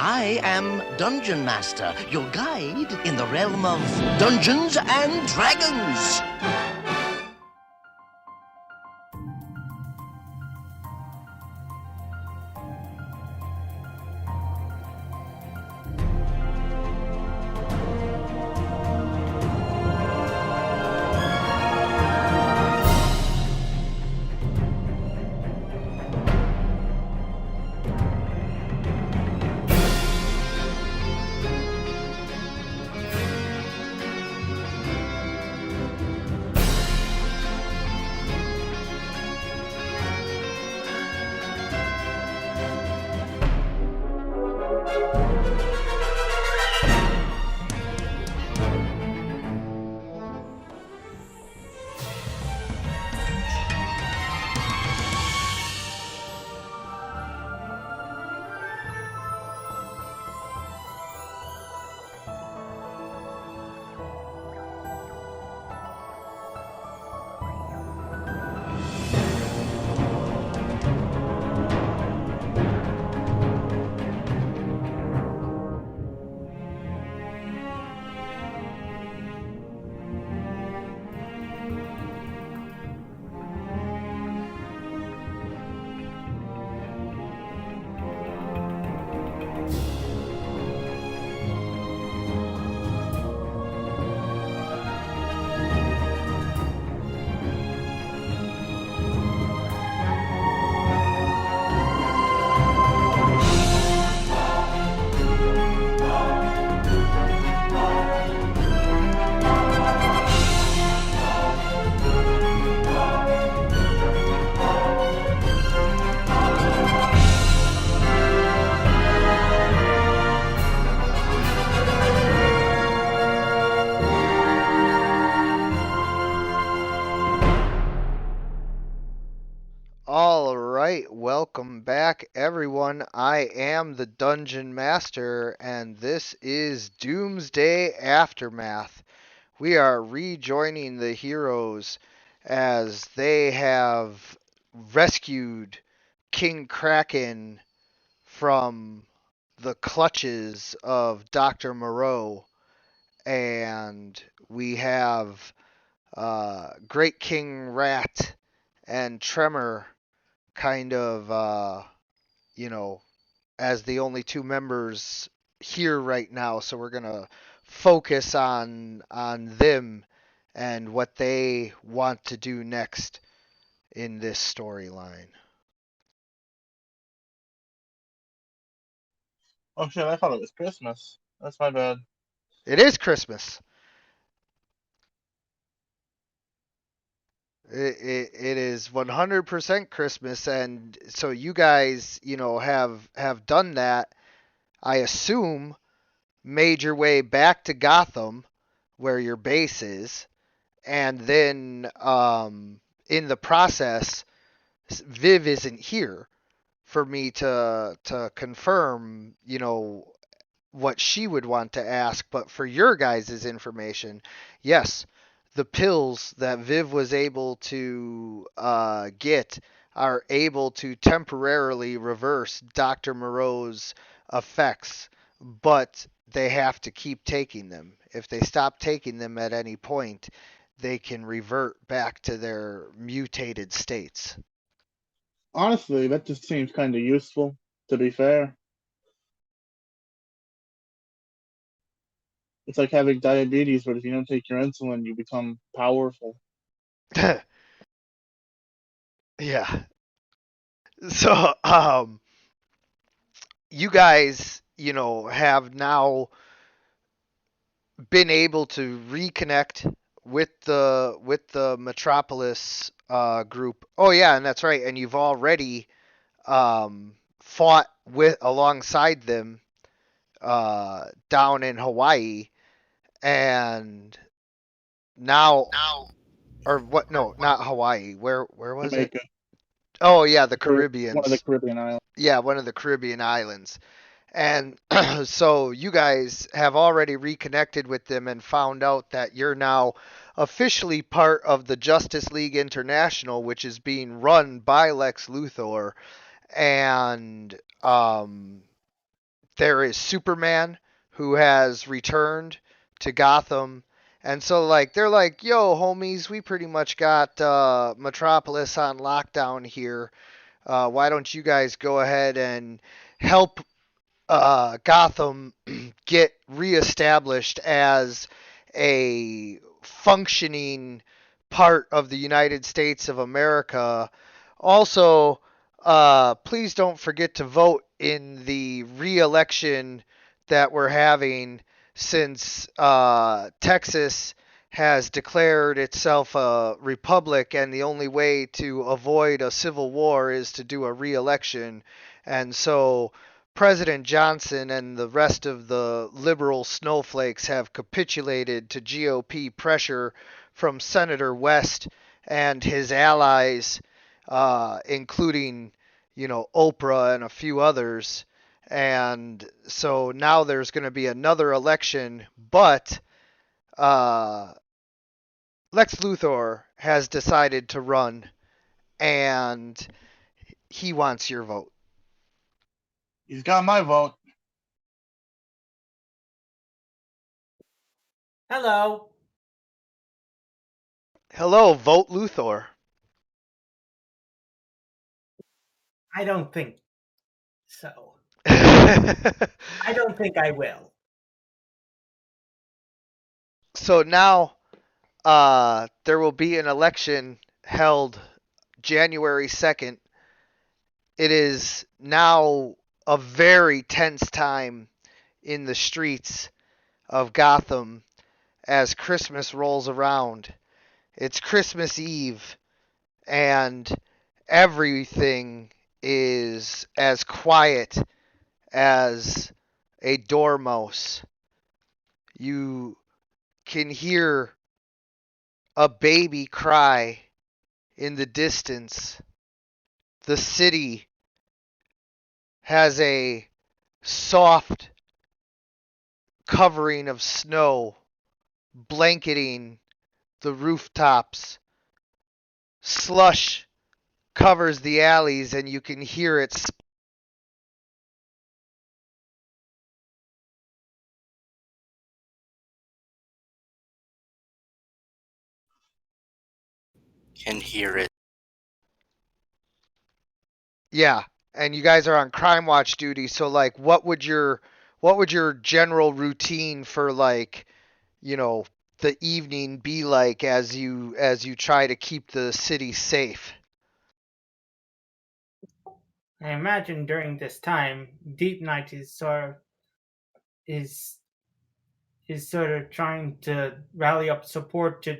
I am Dungeon Master, your guide in the realm of Dungeons and Dragons. All right, welcome back, everyone. I am the Dungeon Master, and this is Doomsday Aftermath. We are rejoining the heroes as they have rescued King Kraken from the clutches of Dr. Moreau, and we have Great King Rat and Tremor kind of, you know, as the only two members here right now. So we're gonna focus on them and what they want to do next in this storyline. Oh shit, I thought it was Christmas. That's my bad. It is Christmas. It is 100% Christmas, and so you guys, have done that. I assume made your way back to Gotham, where your base is, and then in the process, Viv isn't here for me to confirm, what she would want to ask. But for your guys' information, yes, the pills that Viv was able to get are able to temporarily reverse Dr. Moreau's effects, but they have to keep taking them. If they stop taking them at any point, they can revert back to their mutated states. Honestly, that just seems kind of useful, to be fair. It's like having diabetes, but if you don't take your insulin, you become powerful. Yeah. So, you guys, have now been able to reconnect with the Metropolis group. Oh yeah, and that's right. And you've already fought with alongside them down in Hawaii, and now or what? No, not Hawaii. Where was it? Jamaica, Oh yeah, the one of the Caribbeans. Caribbean islands. Yeah, one of the Caribbean islands. And so you guys have already reconnected with them and found out that you're now officially part of the Justice League International, which is being run by Lex Luthor. And there is Superman who has returned to Gotham. And so, like, they're like, yo, homies, we pretty much got Metropolis on lockdown here. Why don't you guys go ahead and help Gotham get reestablished as a functioning part of the United States of America? Also, please don't forget to vote in the re-election that we're having, since Texas has declared itself a republic, and the only way to avoid a civil war is to do a re-election. And so President Johnson and the rest of the liberal snowflakes have capitulated to GOP pressure from Senator West and his allies, including, Oprah and a few others. And so now there's going to be another election, but Lex Luthor has decided to run, and he wants your vote. He's got my vote. Hello. Hello, vote Luthor. I don't think so. I don't think I will. So now there will be an election held January 2nd. It is now a very tense time in the streets of Gotham as Christmas rolls around. It's Christmas Eve, and everything is as quiet as a dormouse. You can hear a baby cry in the distance. The city has a soft covering of snow blanketing the rooftops. Slush covers the alleys, and you can hear it. Can hear it. Yeah, and you guys are on crime watch duty, so like what would your general routine for, like, the evening be like as you try to keep the city safe? I imagine during this time, Deep Night is is sort of trying to rally up support to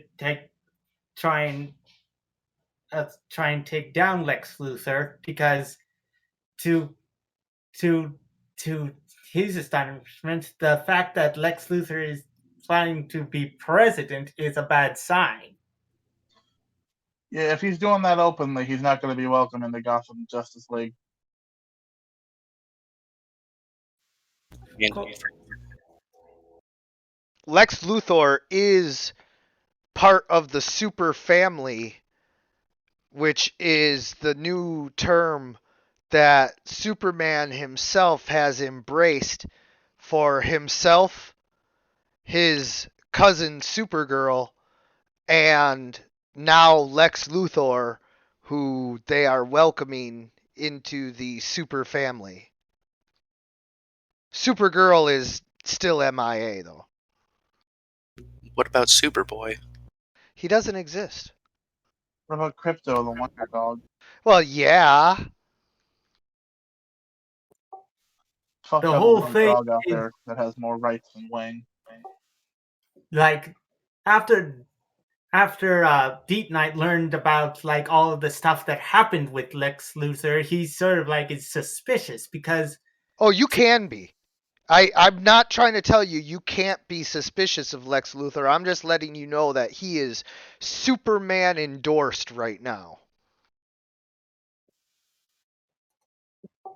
try and try and take down Lex Luthor, because to to to his astonishment, the fact that Lex Luthor is planning to be president is a bad sign. Yeah, if he's doing that openly, he's not going to be welcome in the Gotham Justice League. And Cool. Lex Luthor is part of the super family, which is the new term that Superman himself has embraced for himself, his cousin Supergirl, and now Lex Luthor, who they are welcoming into the super family. Supergirl is still MIA, though. what about Superboy? He doesn't exist. What about Crypto, the Wonder Dog? Well, yeah. Fuck The up whole one thing dog out is, there that has more rights than Wayne. like, after Deep Knight learned about, like, all of the stuff that happened with Lex Luthor, he sort of, like, is suspicious because Oh, you can be. I'm not trying to tell you you can't be suspicious of Lex Luthor. I'm just letting you know that he is Superman endorsed right now.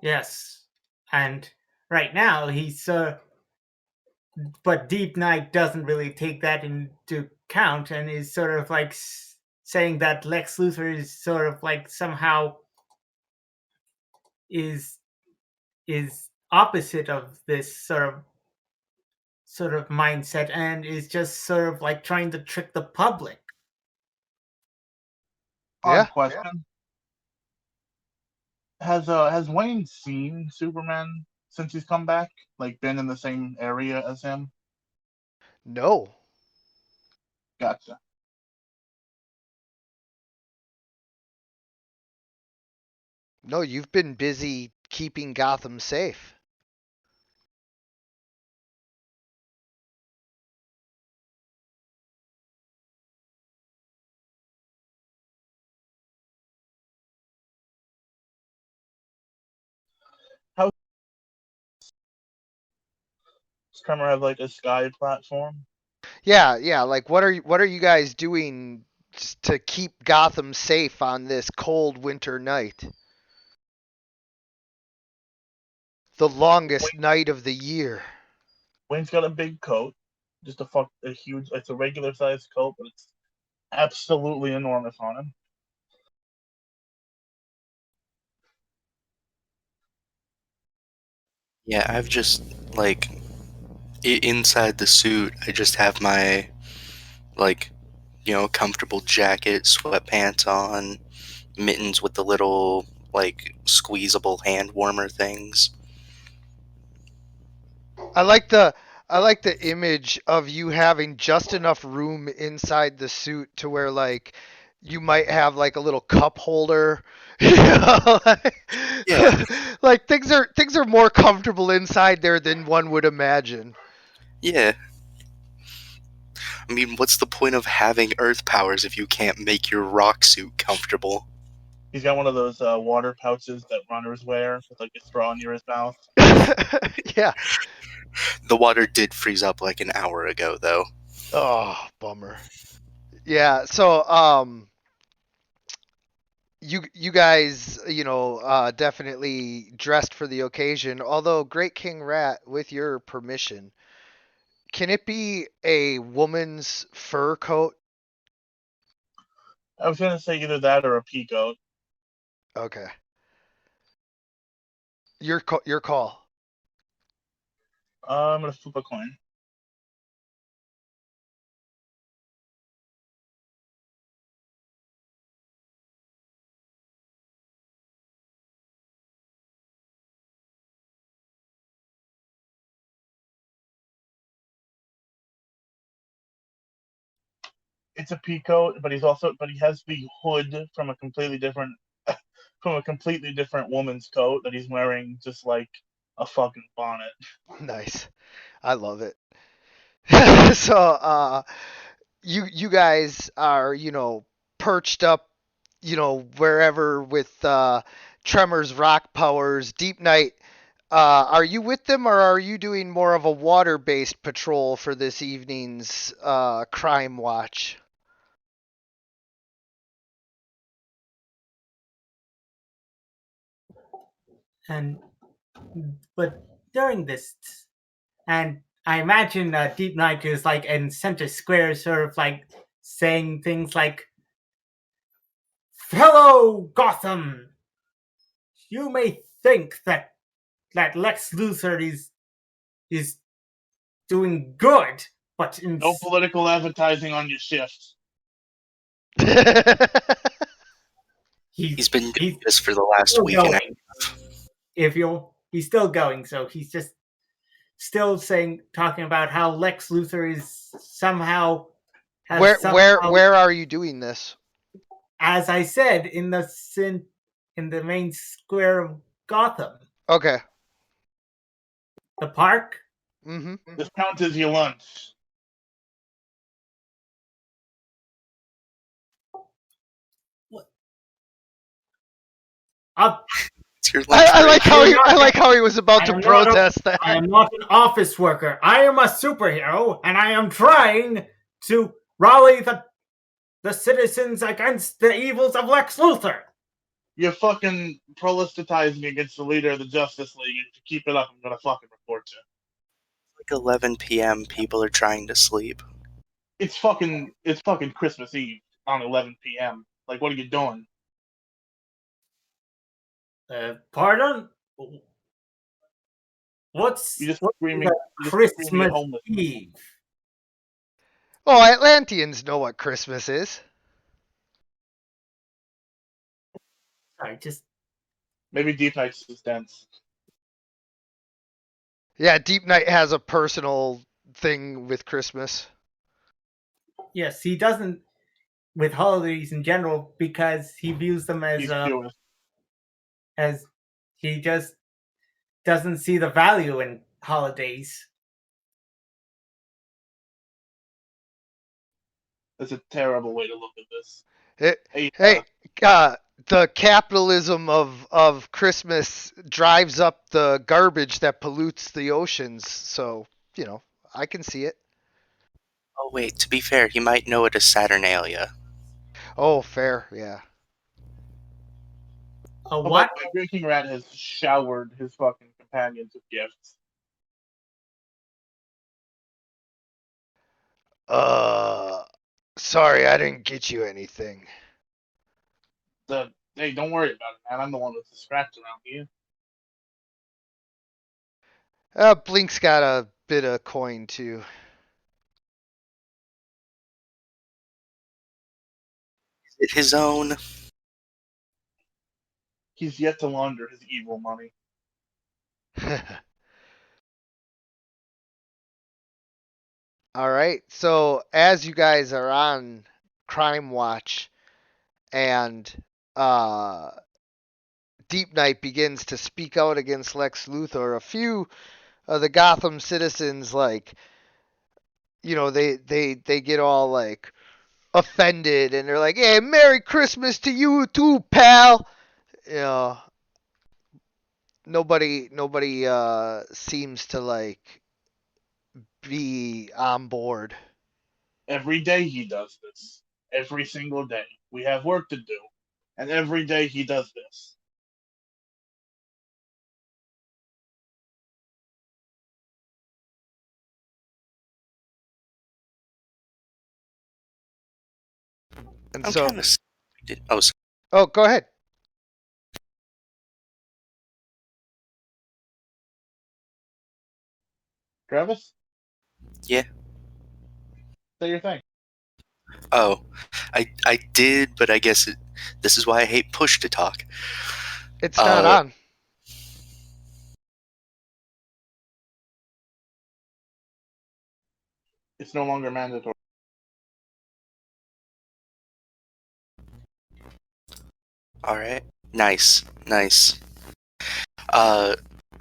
yes, and right now he's but Deep Knight doesn't really take that into account and is sort of like saying that Lex Luthor is sort of like somehow is opposite of this sort of mindset and is just sort of like trying to trick the public. Yeah. Odd question. Has Wayne seen Superman since he's come back? Like been in the same area as him? No. Gotcha. No, you've been busy keeping Gotham safe. Does Tremor have like a sky platform? Yeah. Like, what are you guys doing to keep Gotham safe on this cold winter night? The longest night of the year. Wayne's got a big coat, just a huge. It's a regular sized coat, but it's absolutely enormous on him. Yeah, I've just, like, inside the suit, I just have my, like, comfortable jacket, sweatpants on, mittens with the little, like, squeezable hand warmer things. I like the image of you having just enough room inside the suit to where like you might have like a little cup holder. You know, Yeah. like things are more comfortable inside there than one would imagine. Yeah. I mean, what's the point of having Earth powers if you can't make your rock suit comfortable? He's got one of those water pouches that runners wear with like a straw near his mouth. Yeah. The water did freeze up like an hour ago, though. Oh, bummer. Yeah, so you guys, definitely dressed for the occasion. Although Great King Rat, with your permission, can it be a woman's fur coat? I was gonna say either that or a peacoat. Okay. Your call. I'm gonna flip a coin. It's a peacoat, but he has the hood from a completely different woman's coat that he's wearing, just like a fucking bonnet. Nice. I love it. So, you guys are, perched up, wherever with Tremor's rock powers, Deep Night. Are you with them, or are you doing more of a water-based patrol for this evening's crime watch? And but during this, and I imagine Deep Night is like in center square, sort of like saying things like, "Fellow Gotham, you may think that Lex Luthor is doing good, but No political advertising on your shift. He's been doing this for the last still week and a going. He's still going, so he's just still talking about how Lex Luthor is somehow Where are you doing this? as I said, in the main square of Gotham. Okay. The park? Mm-hmm. This counts as your lunch. It's your lunch I break. like how he was about to protest that. I am not an office worker. I am a superhero, and I am trying to rally the citizens against the evils of Lex Luthor. You're fucking proselytizing against the leader of the Justice League, and if you keep it up, I'm gonna fucking report you. Like 11 p.m. People are trying to sleep. It's fucking Christmas Eve on 11 p.m. Like, what are you doing? Pardon? What's You just what's screaming. the You just screaming at Christmas homeless. Eve? Oh, Atlanteans know what Christmas is. Sorry, just Maybe Deep Night's just dense. Yeah, Deep Night has a personal thing with Christmas. yes, he doesn't with holidays in general because he views them He's Jewish. as he just doesn't see the value in holidays. That's a terrible way to look at this. Hey, the capitalism of Christmas drives up the garbage that pollutes the oceans. So, I can see it. Oh wait, to be fair, he might know it as Saturnalia. Oh, fair, yeah. A Oh, by what? the way, Drinking Rat has showered his fucking companions with gifts. Sorry, I didn't get you anything. Hey, don't worry about it, man. I'm the one with the scratch around here. Blink's got a bit of coin too. Is it his own? He's yet to launder his evil money. All right. So as you guys are on Crime Watch and Deep Night begins to speak out against Lex Luthor, a few of the Gotham citizens they get all like offended and they're like, "Hey, Merry Christmas to you too, pal." You know, nobody seems to like be on board. Every day he does this. Every single day. We have work to do. And every day he does this. And I'm so, kind of. Oh, sorry. oh, go ahead. Travis? Yeah. Say your thing. Oh, I did, but I guess this is why I hate push to talk. It's not on. It's no longer mandatory. All right. Nice. I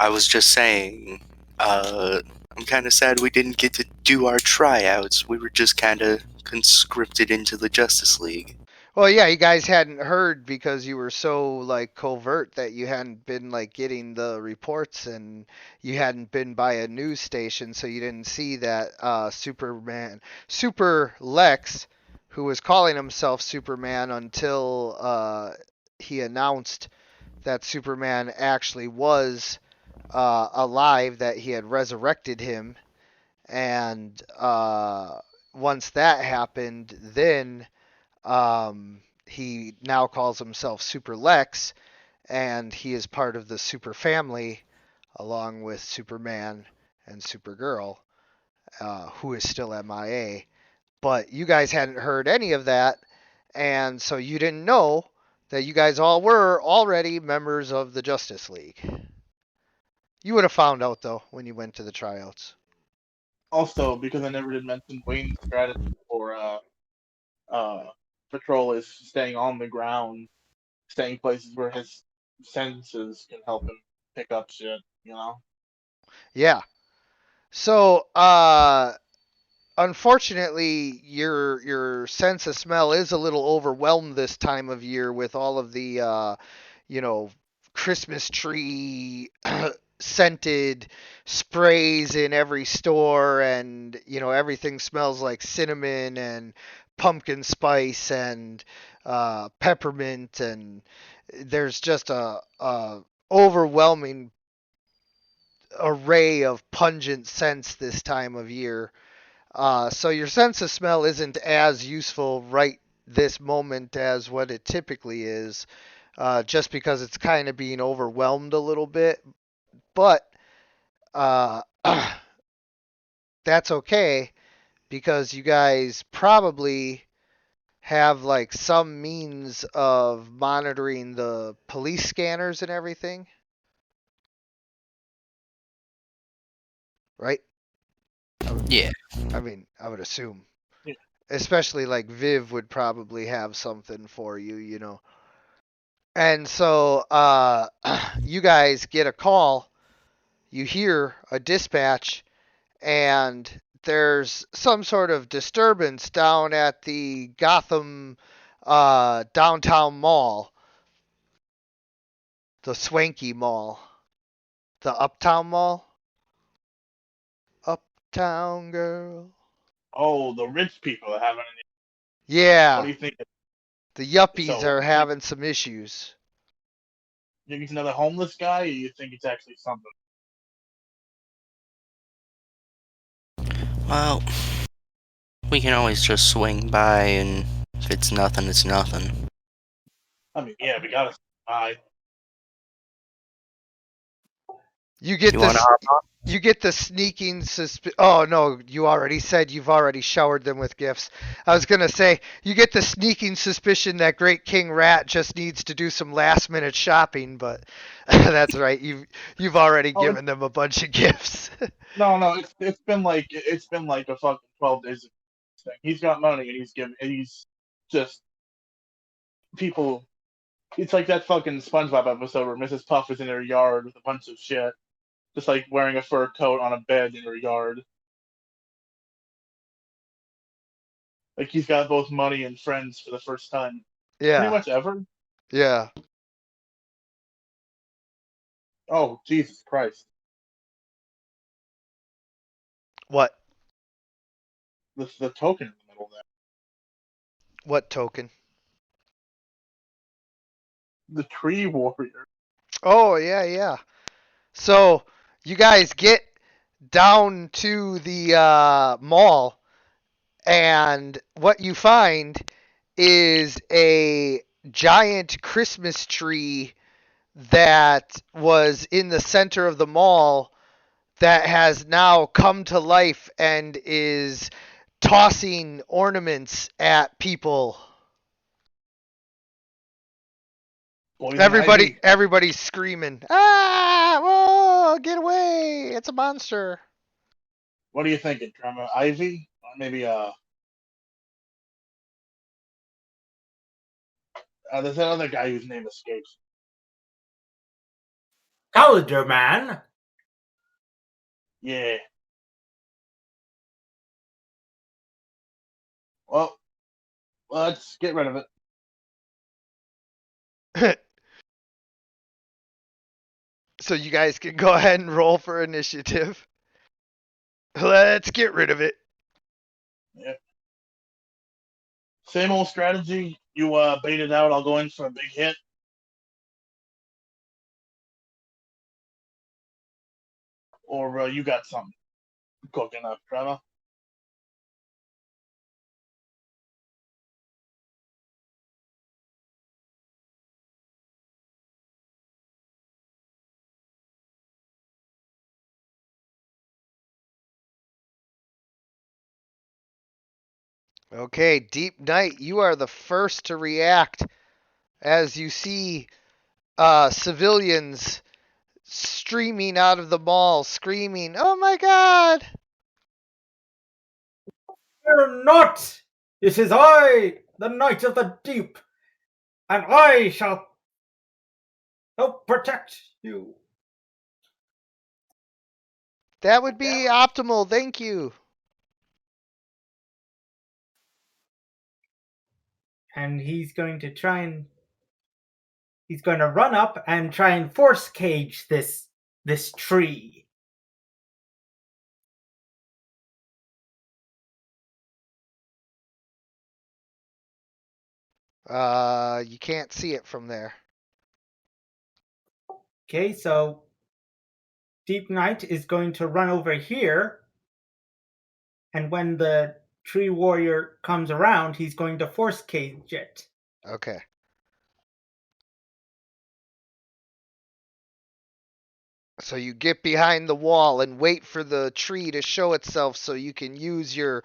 was just saying, I'm kind of sad we didn't get to do our tryouts. We were just kind of conscripted into the Justice League. Well, yeah, you guys hadn't heard because you were so like covert that you hadn't been like getting the reports and you hadn't been by a news station, so you didn't see that Super Lex, who was calling himself Superman until he announced that Superman actually was alive, that he had resurrected him, and once that happened, then he now calls himself Super Lex, and he is part of the Super family, along with Superman and Supergirl, who is still MIA. But you guys hadn't heard any of that, and so you didn't know that you guys all were already members of the Justice League. You would have found out, though, when you went to the tryouts. Also, because I never did mention Wayne's strategy for patrol is staying on the ground, staying places where his senses can help him pick up shit, you know? Yeah. So, unfortunately, your sense of smell is a little overwhelmed this time of year with all of the Christmas tree scented sprays in every store, and everything smells like cinnamon and pumpkin spice and peppermint, and there's just a overwhelming array of pungent scents this time of year. So your sense of smell isn't as useful right this moment as what it typically is, just because it's kind of being overwhelmed a little bit. But that's okay because you guys probably have like some means of monitoring the police scanners and everything, right? Yeah. I mean, I would assume. Yeah. Especially like Viv would probably have something for you, you know. And so you guys get a call, you hear a dispatch, and there's some sort of disturbance down at the Gotham downtown mall, the swanky mall, the uptown mall. Uptown girl. Oh, the rich people are having an. What Yeah, do you think? the yuppies So, are having some issues. you think it's another homeless guy, or you think it's actually something? Well, we can always just swing by, and if it's nothing, it's nothing. I mean, yeah, we gotta buy. You get You want to this. hop on? You get the sneaking Oh no, you already said you've already showered them with gifts. I was gonna say you get the sneaking suspicion that Great King Rat just needs to do some last minute shopping, but that's right. You've already Oh, given them a bunch of gifts. no, it's been like a fucking 12 days. Thing. He's got money, and he's just people. It's like that fucking SpongeBob episode where Mrs. Puff is in her yard with a bunch of shit, just like wearing a fur coat on a bed in her yard. Like he's got both money and friends for the first time, pretty Yeah, much ever. yeah. Oh, Jesus Christ! What? The token in the middle there. What token? The tree warrior. Oh yeah, yeah. So you guys get down to the mall, and what you find is a giant Christmas tree that was in the center of the mall that has now come to life and is tossing ornaments at people. Poison ivy. Everybody's screaming, "Ah! Whoa! Get away! It's a monster!" What are you thinking, Drama? Ivy? Or maybe there's another guy whose name escapes. Calendar Man. Yeah. Well, let's get rid of it. So you guys can go ahead and roll for initiative. Let's get rid of it. Yeah. Same old strategy. You bait it out. I'll go in for a big hit. Or you got something cooking up, Trevor. Okay, Deep Night, you are the first to react as you see civilians streaming out of the mall, screaming, "Oh my God!" Fear not! It is I, the Knight of the Deep, and I shall help protect you. That would be optimal, thank you. And he's going to run up and try and force cage this tree. You can't see it from there. Okay, so Deep Knight is going to run over here, and when the tree warrior comes around, he's going to force cage it. Okay. So you get behind the wall and wait for the tree to show itself so you can use your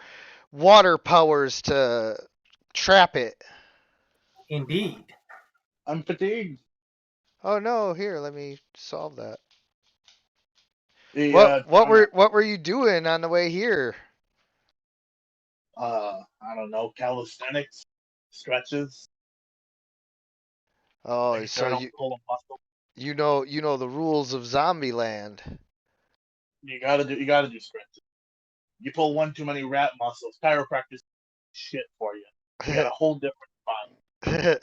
water powers to trap it. Indeed. I'm fatigued. Oh no, here, let me solve that. The What were you doing on the way here? I don't know, calisthenics, stretches. Oh, Make sure I so don't pull a muscle. you know the rules of Zombieland. You gotta do stretches. You pull one too many rat muscles, chiropractors shit for you. You got a whole different spine.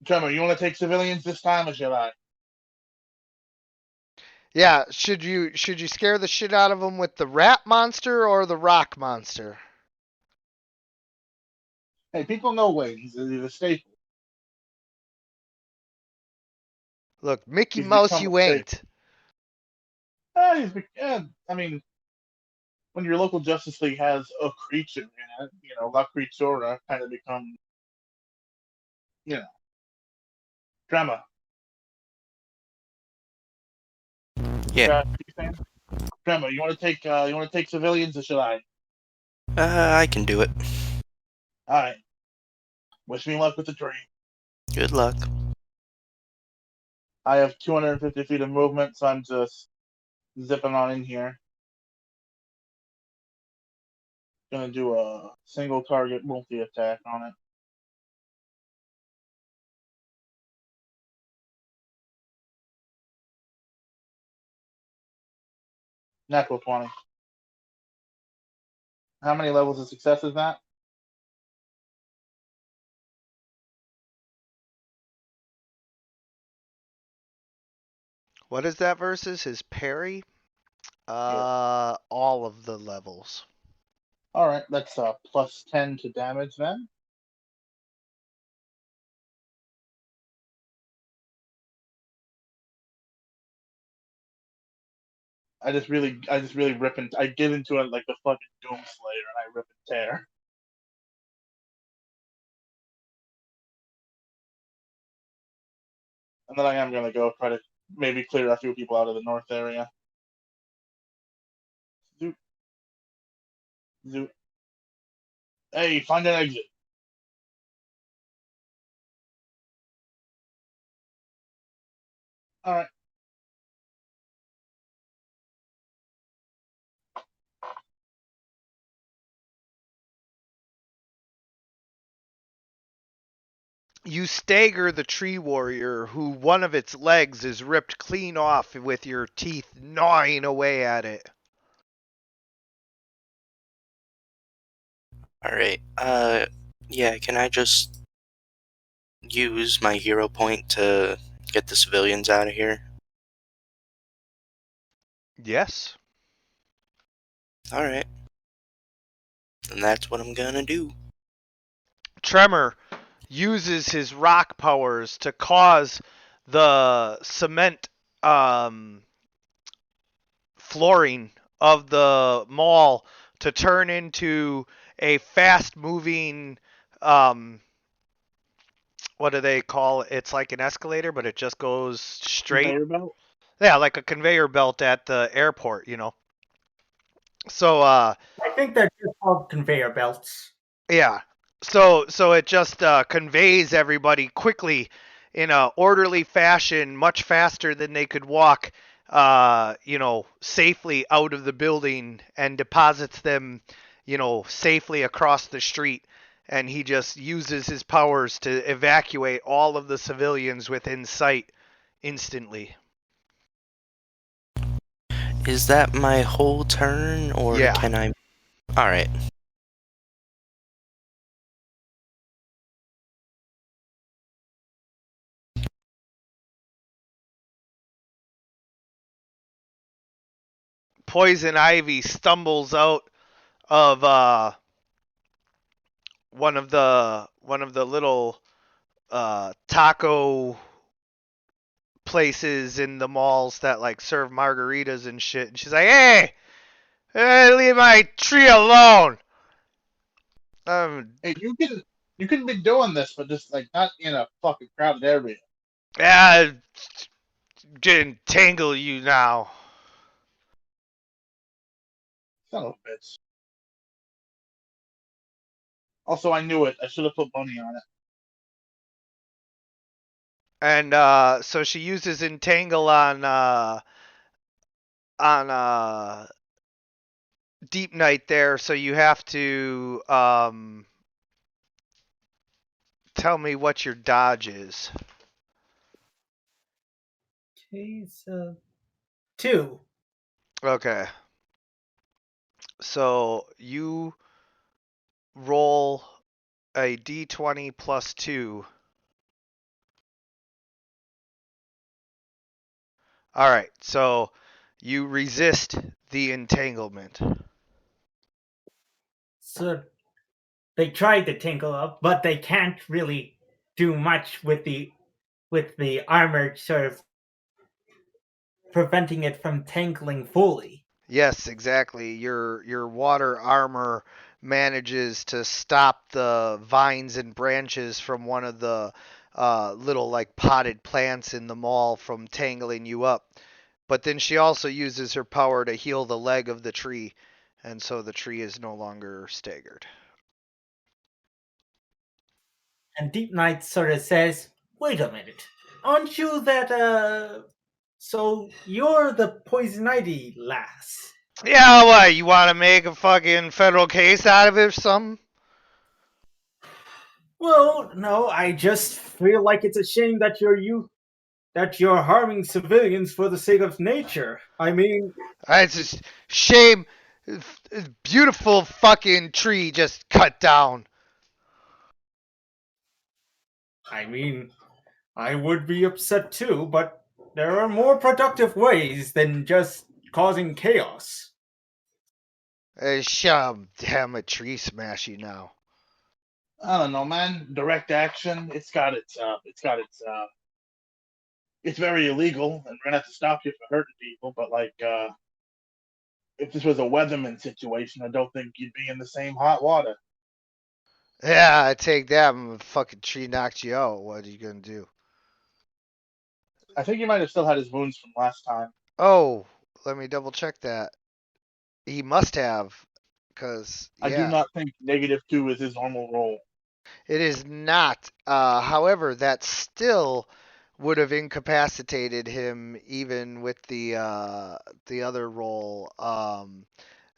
Trevor, you want to take civilians this time, or should I? Yeah, should you scare the shit out of them with the rat monster or the rock monster? Hey, people know Wayne. He's a staple. Look, Mickey He's Mouse, become a you staple. ain't. I mean, when your local Justice League has a creature in it, La Creatura kind of become, you know, drama. Yeah. Drama. You want to take civilians, or should I? I can do it. All right. Wish me luck with the tree. Good luck. I have 250 feet of movement, so I'm just zipping on in here. Gonna do a single target multi attack on it. Natural 20. How many levels of success is that? What is that versus? His parry? Yeah. All of the levels. All right, that's plus 10 to damage then. I just really rip and I get into it like the fucking Doomslayer, and I rip and tear. And then I am gonna go try to maybe clear a few people out of the north area. Zoop, zoop. Hey, find an exit. All right. You stagger the tree warrior, who one of its legs is ripped clean off with your teeth gnawing away at it. Alright. Yeah, can I just use my hero point to get the civilians out of here? Yes. Alright. And that's what I'm gonna do. Tremor uses his rock powers to cause the cement flooring of the mall to turn into a fast moving what do they call it? It's like an escalator, but it just goes straight. Conveyor belt? Yeah, like a conveyor belt at the airport, you know. So I think they're just called conveyor belts. yeah. So it just conveys everybody quickly in a orderly fashion, much faster than they could walk, safely out of the building, and deposits them, safely across the street. And he just uses his powers to evacuate all of the civilians within sight instantly. Is that my whole turn, or Yeah. can I... Alright. Poison Ivy stumbles out of one of the little taco places in the malls that like serve margaritas and shit. And she's like, "Hey, leave my tree alone." Hey, you can be doing this, but just like not in a fucking crowded area. Yeah, entangle you now. Son of a bitch. Also, I knew it. I should have put money on it. And so she uses entangle on Deep Night there, so you have to tell me what your dodge is. Okay, so 2. Okay. So you roll a d20 plus 2. All right. So you resist the entanglement. So they tried to tangle up, but they can't really do much with the armor sort of preventing it from tangling fully. Yes, exactly. Your water armor manages to stop the vines and branches from one of the little like potted plants in the mall from tangling you up. But then she also uses her power to heal the leg of the tree, and so the tree is no longer staggered. And Deep Night sort of says, "Wait a minute, aren't you that So you're the Poison Ivy lass?" Yeah, what? You want to make a fucking federal case out of it or something? Well, no, I just feel like it's a shame that you're harming civilians for the sake of nature. I mean, It's just shame. Beautiful fucking tree just cut down. I mean, I would be upset too, but there are more productive ways than just causing chaos. Shut up, damn a tree smash you now. I don't know, man. Direct action. It's very illegal, and we're gonna have to stop you for hurting people. But like, if this was a Weatherman situation, I don't think you'd be in the same hot water. Yeah, I take that. The fucking tree knocked you out. What are you gonna do? I think he might have still had his wounds from last time. Oh, let me double check that. He must have, because I do yeah, not think -2 is his normal roll. it is not. However, that still would have incapacitated him even with the other roll.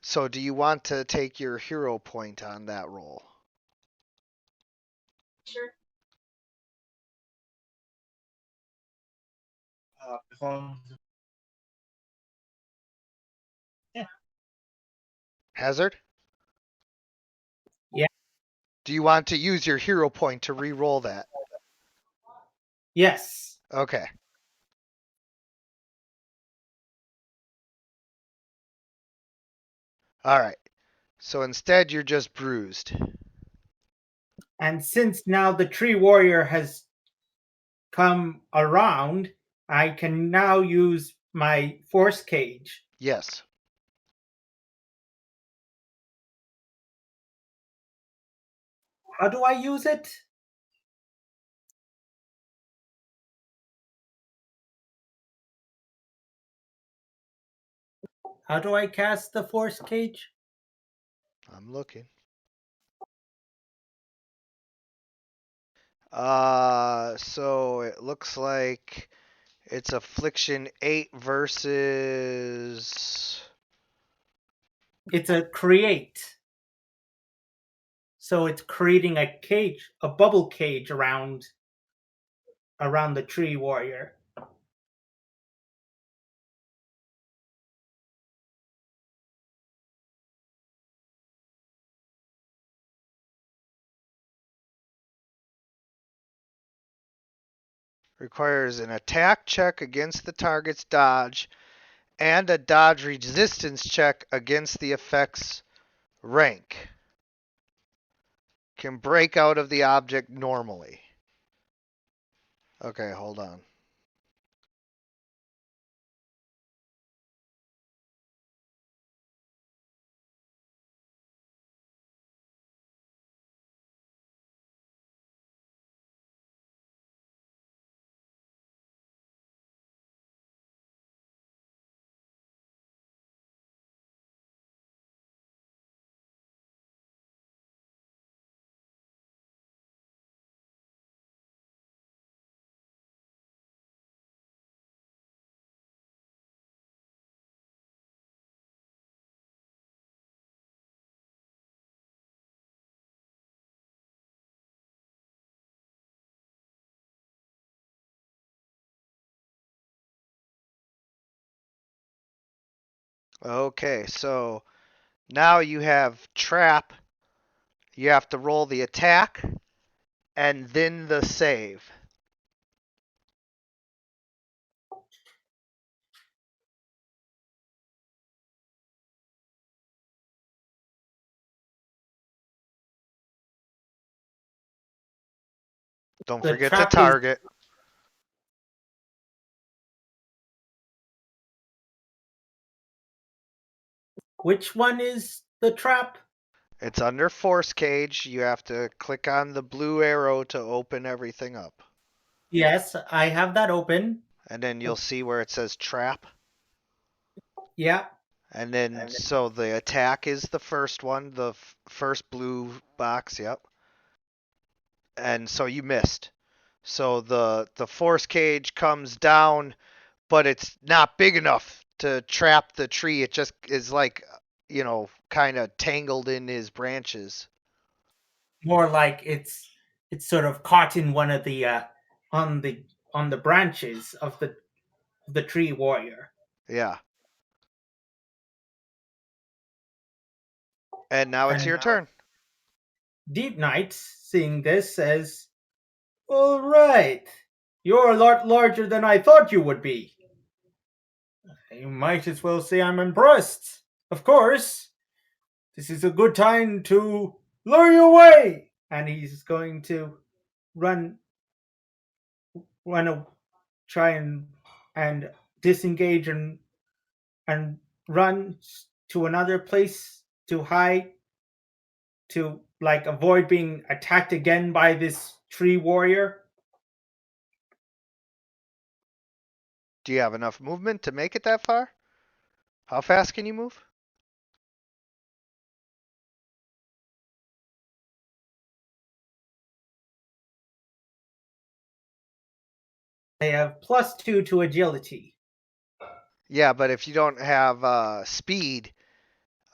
So do you want to take your hero point on that roll? Sure. As long as, yeah. Hazard? Yeah. Do you want to use your hero point to re-roll that? Yes. Okay. All right. So instead, you're just bruised. And since now the tree warrior has come around, I can now use my force cage. Yes. How do I use it? How do I cast the force cage? I'm looking. So it looks like it's affliction 8 versus. It's a create. So it's creating a cage, a bubble cage around the tree warrior. Requires an attack check against the target's dodge and a dodge resistance check against the effect's rank. Can break out of the object normally. Okay, hold on. Okay, so now you have trap. You have to roll the attack and then the save. Don't The forget to trap is target. which one is the trap? It's under force cage. You have to click on the blue arrow to open everything up. Yes, I have that open. And then you'll see where it says trap. Yeah. And then, so the attack is the first one, the first blue box, yep. And so you missed. So the force cage comes down, but it's not big enough to trap the tree. It just is like, kind of tangled in his branches. More like it's sort of caught in one of the on the branches of the tree warrior. Yeah. And now it's And your turn. Deep Knight, seeing this, says, "All right, you're a lot larger than I thought you would be. You might as well say I'm impressed. Of course, this is a good time to lure you away." And he's going to run, run, try and disengage and run to another place to hide, to like avoid being attacked again by this tree warrior. Do you have enough movement to make it that far? How fast can you move? I have +2 to agility. Yeah, but if you don't have speed,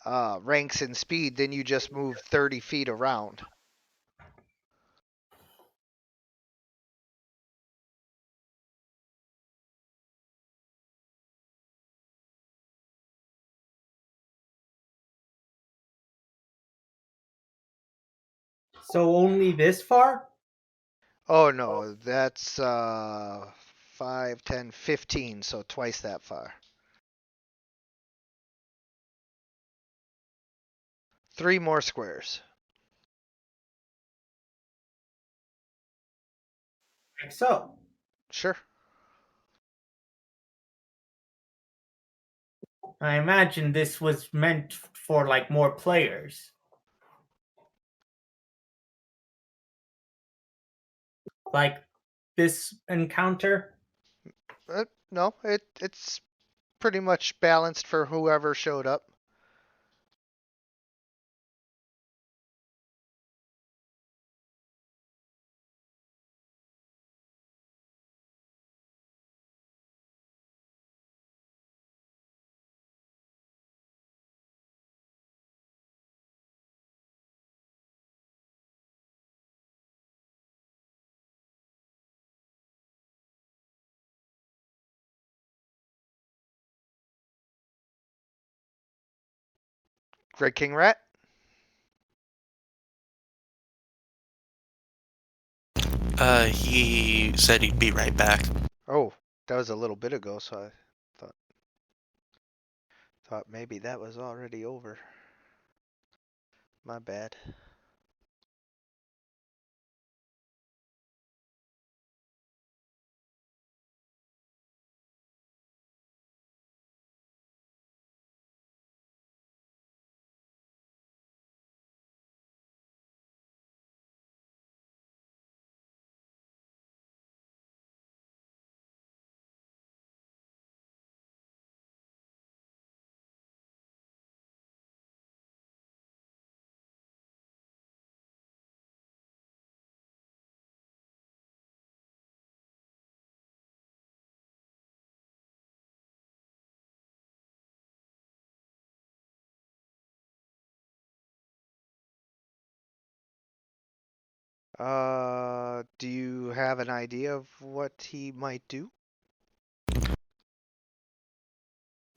ranks in speed, then you just move 30 feet around. So only this far? Oh no, that's 5, 10, 15, so twice that far. 3 more squares. Like so. Sure. I imagine this was meant for like more players. Like this encounter. No, it's pretty much balanced for whoever showed up. Red King Rat? He said he'd be right back. Oh, that was a little bit ago, so I thought maybe that was already over. My bad. Do you have an idea of what he might do?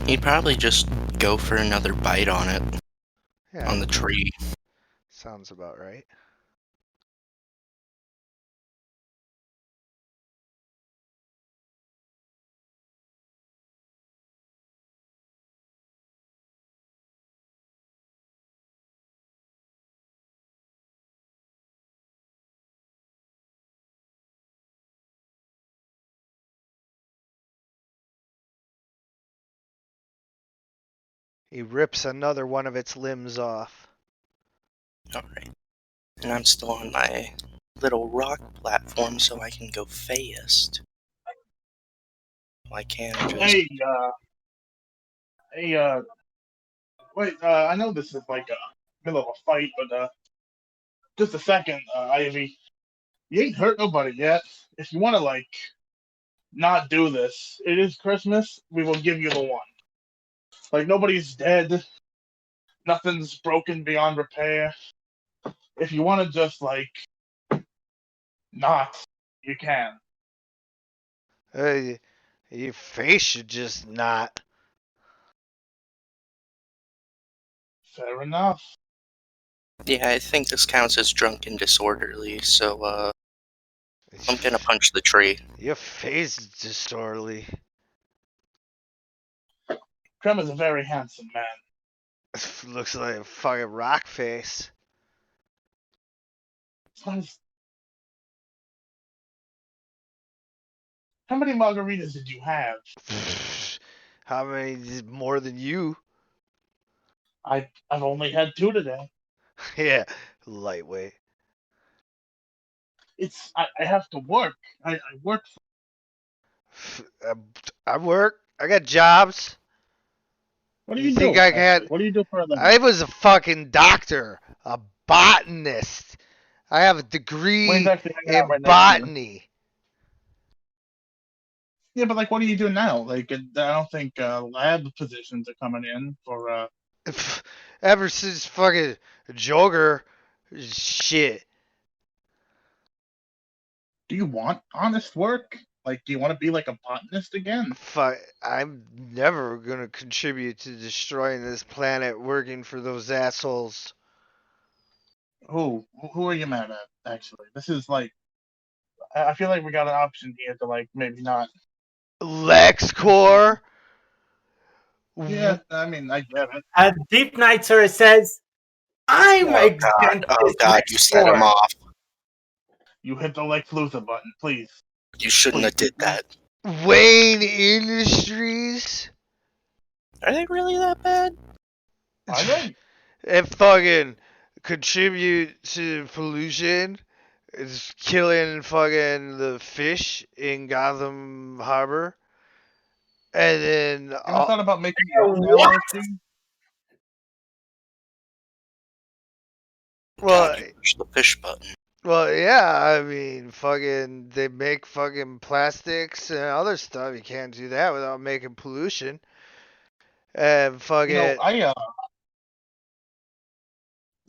He'd probably just go for another bite on it, Yeah, on the tree. sounds about right. He rips another one of its limbs off. Alright. And I'm still on my little rock platform so I can go fast. I can just... Hey, wait, I know this is like a middle of a fight, but just a second, Ivy. You ain't hurt nobody yet. If you want to, like, not do this, it is Christmas, we will give you the one. Like, nobody's dead, nothing's broken beyond repair. If you want to just, like, not, you can. Your face should just not. Fair enough. Yeah, I think this counts as drunk and disorderly, so, I'm gonna punch the tree. Your face is disorderly. Krem is a very handsome man. Looks like a fucking rock face. It's not as... How many margaritas did you have? How many more than you? I've only had 2 today. Yeah, lightweight. I have to work. I work. I work. I got jobs. What do You you think do? I can't- actually? What do you do for a living? I was a fucking doctor, a botanist. I have a degree Wayne's actually hanging out in right next to you. botany. Yeah, but like, what do you do now? Like, I don't think lab positions are coming in for. Ever since fucking Joker, shit. Do you want honest work? Like, do you want to be like a botanist again? Fuck, I'm never gonna contribute to destroying this planet working for those assholes. Who are you mad at? Actually, this is like, I feel like we got an option here to like maybe not. LexCorp? Yeah, I mean, I get it. Deep Night Sir says, I'm Oh exempt. god, you set him off. You hit the Lex Luthor button, please. You shouldn't have did that. Wayne Industries? Are they really that bad? I don't. It fucking contribute to pollution. It's killing fucking the fish in Gotham Harbor. And then You ever thought about making your own LLC? well, God, you pushed the fish button. well, yeah, I mean, fucking, they make fucking plastics and other stuff. You can't do that without making pollution. And fucking, You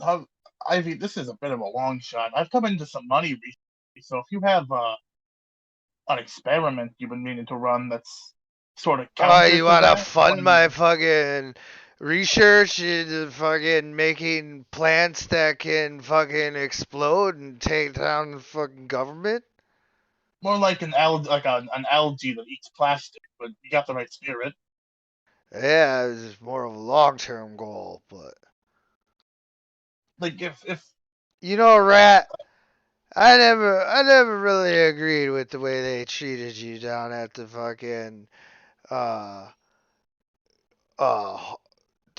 know, Ivy, this is a bit of a long shot. I've come into some money recently, so if you have an experiment you've been meaning to run that's sort of oh, counter you to wanna that, fund my fucking research into fucking making plants that can fucking explode and take down the fucking government? more like an algae that eats plastic, but you got the right spirit. Yeah, it's more of a long-term goal, but Like if you know, Rat, I never really agreed with the way they treated you down at the fucking uh uh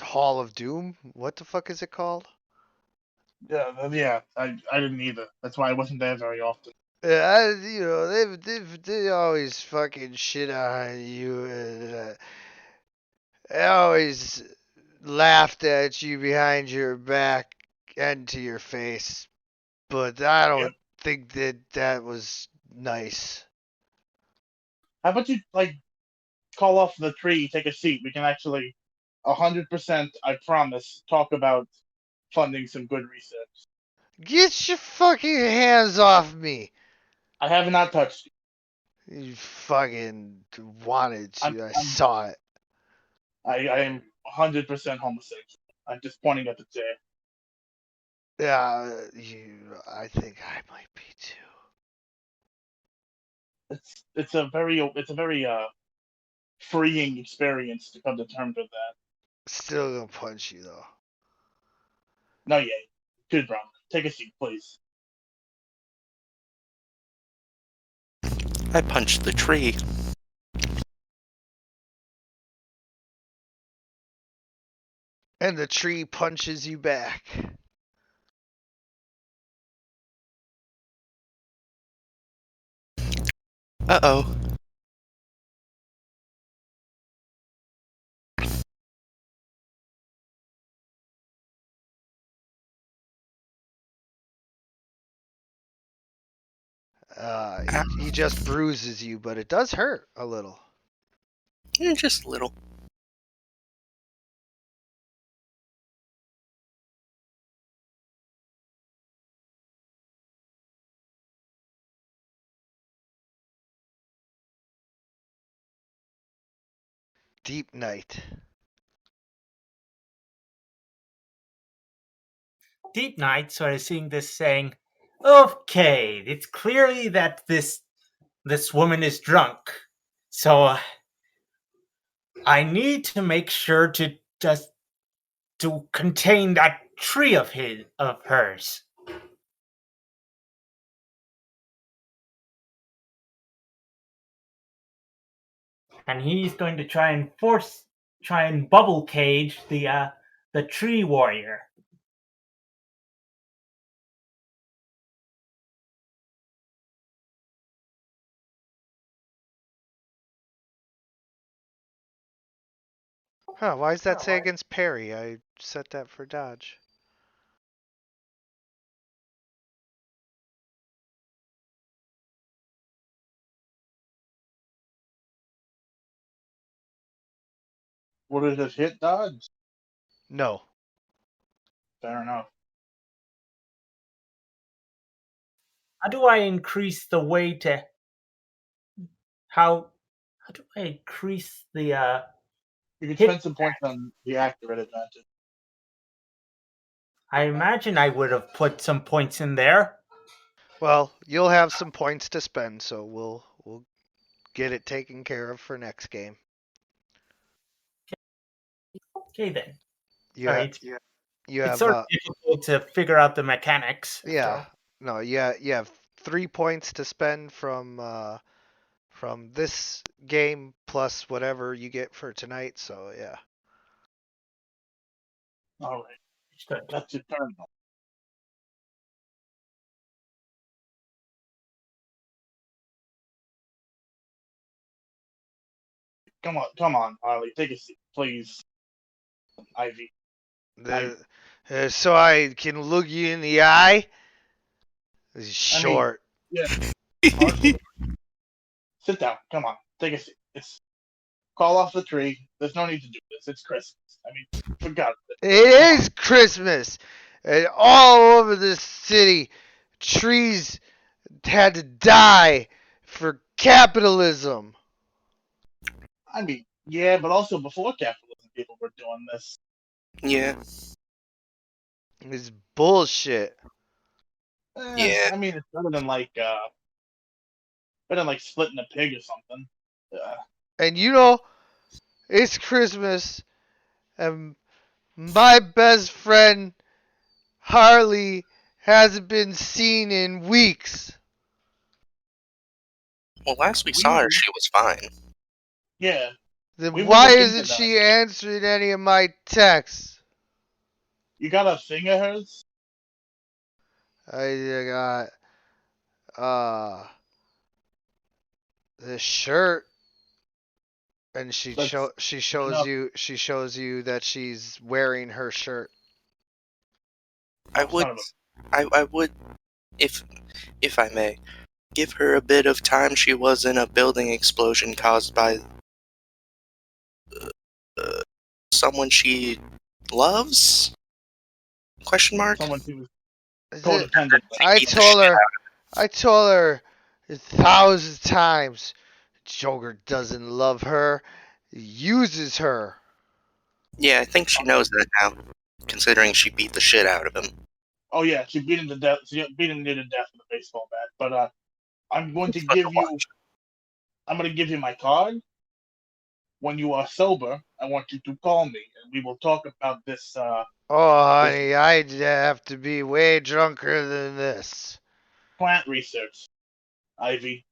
Hall of Doom. What the fuck is it called? yeah, I didn't either. That's why I wasn't there very often. Yeah, you know, they always fucking shit on you, and they always laughed at you behind your back and to your face. But I don't Yep. think that was nice. How about you like call off the tree, take a seat? We can actually 100%, I promise, talk about funding some good research. Get your fucking hands off me! I have not touched you. You fucking wanted to. I I'm- saw it. I am 100% homosexual. I'm just pointing at the chair. Yeah, I think I might be too. It's a very freeing experience to come to terms with that. Still gonna punch you though. No, yeah, good drunk. Take a seat, please. I punched the tree. And the tree punches you back. Uh-oh. He just bruises you, but it does hurt a little. Just a little. Deep night. Deep Night sort of seeing this saying, okay, it's clearly that this woman is drunk. So I need to make sure to just to contain that tree of hers. And he's going to try and bubble cage the tree warrior. Huh, why does that say against parry? I set that for dodge. What did it hit dodge? No. Fair enough. How do I increase the way to how do I increase the You can hit spend some points on the accurate advantage. I imagine I would have put some points in there. Well, you'll have some points to spend, so we'll get it taken care of for next game. Okay then. You Sorry, have, you it's have sort of difficult to figure out the mechanics. yeah. No, you have 3 points to spend from this game plus whatever you get for tonight, so yeah. All right, Good. that's your turn. Come on, Harley, take a seat, please. Ivy. So I can look you in the eye? This is short. Yeah. Partially. Sit down. Come on, take a seat. It's call off the tree. There's no need to do this. It's Christmas. I mean, for God's sake. It is Christmas, and all over this city, trees had to die for capitalism. I mean, yeah, but also before capitalism, people were doing this. Yeah. It's bullshit. Yeah. I mean, it's better than splitting a pig or something. And you know, it's Christmas, and my best friend Harley hasn't been seen in weeks. Well, last we saw her, she was fine. Yeah. Then We will why look into isn't that. she answering any of my texts? You got a thing of hers? I got this shirt, and she shows you that she's wearing her shirt. I would, if I may, give her a bit of time. She was in a building explosion caused by someone she loves? Question mark. Someone who was Is it- codependent. I told her 1,000 times, Joker doesn't love her, he uses her. Yeah, I think she knows that now, considering she beat the shit out of him. Oh yeah, she beat him to death. She beat him near to death with a baseball bat. But I'm going to It's fun give you. watch. I'm going to give you my card. When you are sober, I want you to call me, and we will talk about this. Oh, honey, I'd have to be way drunker than this. Plant research, Ivy.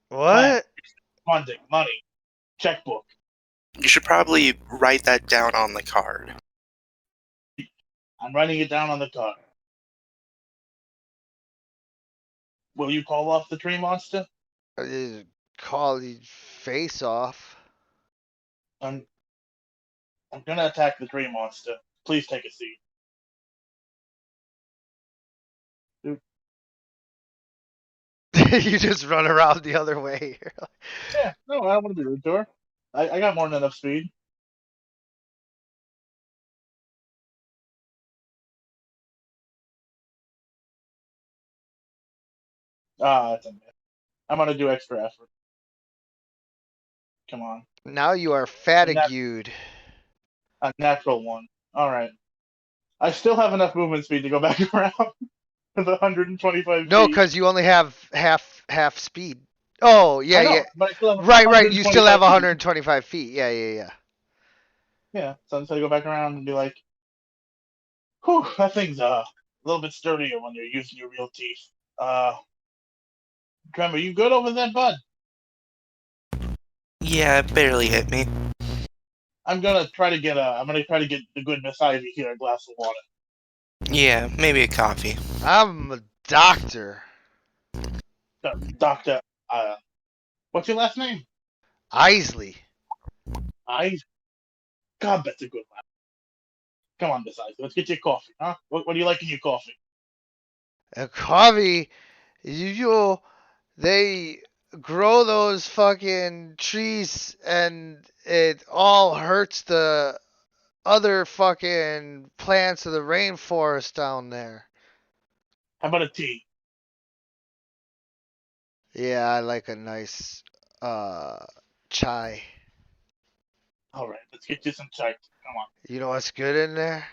What? Funding, money, checkbook. You should probably write that down on the card. I'm writing it down on the card. Will you call off the tree monster? Call the face off. I'm gonna attack the tree monster. Please take a seat. You just run around the other way. Yeah, no, I don't want to be rude to her. I got more than enough speed. That's a miss. I'm gonna do extra effort. Come on. Now you are fatigued. A natural one. Alright. I still have enough movement speed to go back around with 125 No, feet. because you only have half speed. Oh, yeah, I know, yeah. but I still have Right. You still have 125 125 feet. Yeah. Yeah, so I go back around and be like, whew, that thing's a little bit sturdier when you're using your real teeth. Trevor, you good over there, bud? Yeah, it barely hit me. I'm gonna try to get the good Miss Ivy here a glass of water. Yeah, maybe a coffee. I'm a doctor. Doctor, what's your last name? Isley. God, that's a good one. Come on, Miss Ivy, let's get you coffee, huh? What do you like in your coffee? A coffee. They grow those fucking trees and it all hurts the other fucking plants of the rainforest down there. How about a tea? Yeah, I like a nice chai. All right, let's get you some chai. Come on. You know what's good in there?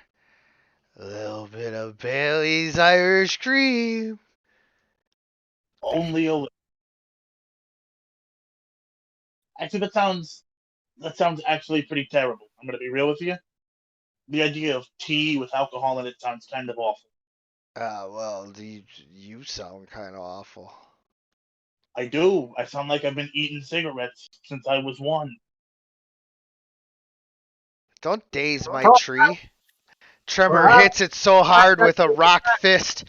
A little bit of Bailey's Irish cream. Only a little. Actually, that sounds actually pretty terrible. I'm gonna be real with you. The idea of tea with alcohol in it sounds kind of awful. Well, you sound kind of awful. I do. I sound like I've been eating cigarettes since I was 1. Don't daze my tree. Tremor hits it so hard with a rock fist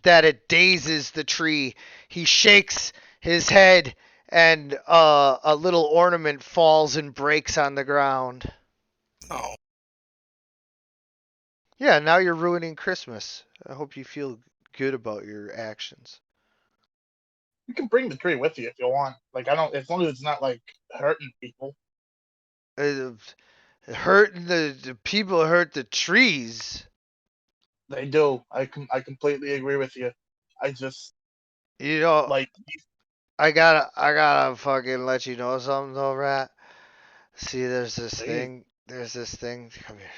that it dazes the tree. He shakes his head and a little ornament falls and breaks on the ground. Oh. Yeah, now you're ruining Christmas. I hope you feel good about your actions. You can bring the tree with you if you want. Like I don't, as long as it's not like hurting people. Hurting the people hurt the trees. They do. I completely agree with you. I just You know, like I gotta fucking let you know something though, Rat. See, there's this Please. thing. There's this thing. Come here,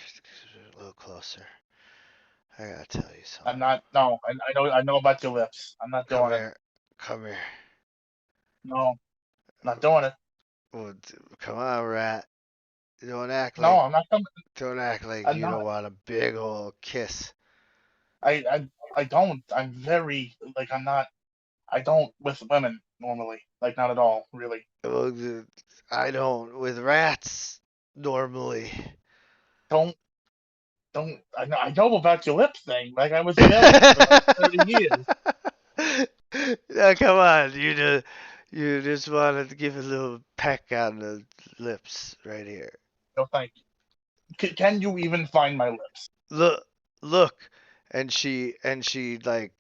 a little closer. I gotta tell you something. I'm not. No, I know about your lips. I'm not doing Come it. here. Come here. No, not doing it. Well, come on, Rat. Don't act No, like I'm not coming. don't act like I'm you not. don't want a big old kiss. I don't. I'm very like I'm not. I don't with women normally. Like not at all, really. Well, I don't with rats normally. Don't. I know about your lip thing. Like I was married for like 30 years. Now, come on, you just wanted to give a little peck on the lips right here. No, thank you. Can you even find my lips? Look, and she like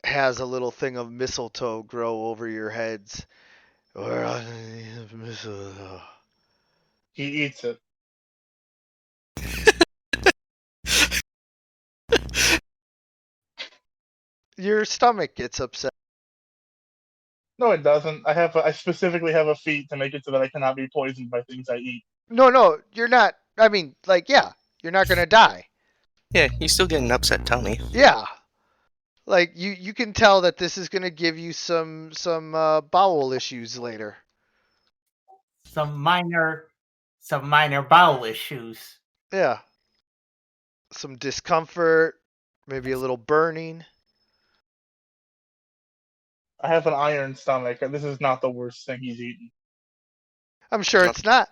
has a little thing of mistletoe grow over your heads. We're underneath the mistletoe. He eats it. Your stomach gets upset. No, it doesn't. I specifically have a feat to make it so that I cannot be poisoned by things I eat. No, you're not I mean, like, yeah, you're not gonna die. Yeah, you still get an upset tummy. Yeah. Like you can tell that this is gonna give you some bowel issues later. Some minor bowel issues. Yeah. Some discomfort, maybe a little burning. I have an iron stomach, and this is not the worst thing he's eaten. I'm sure it's not.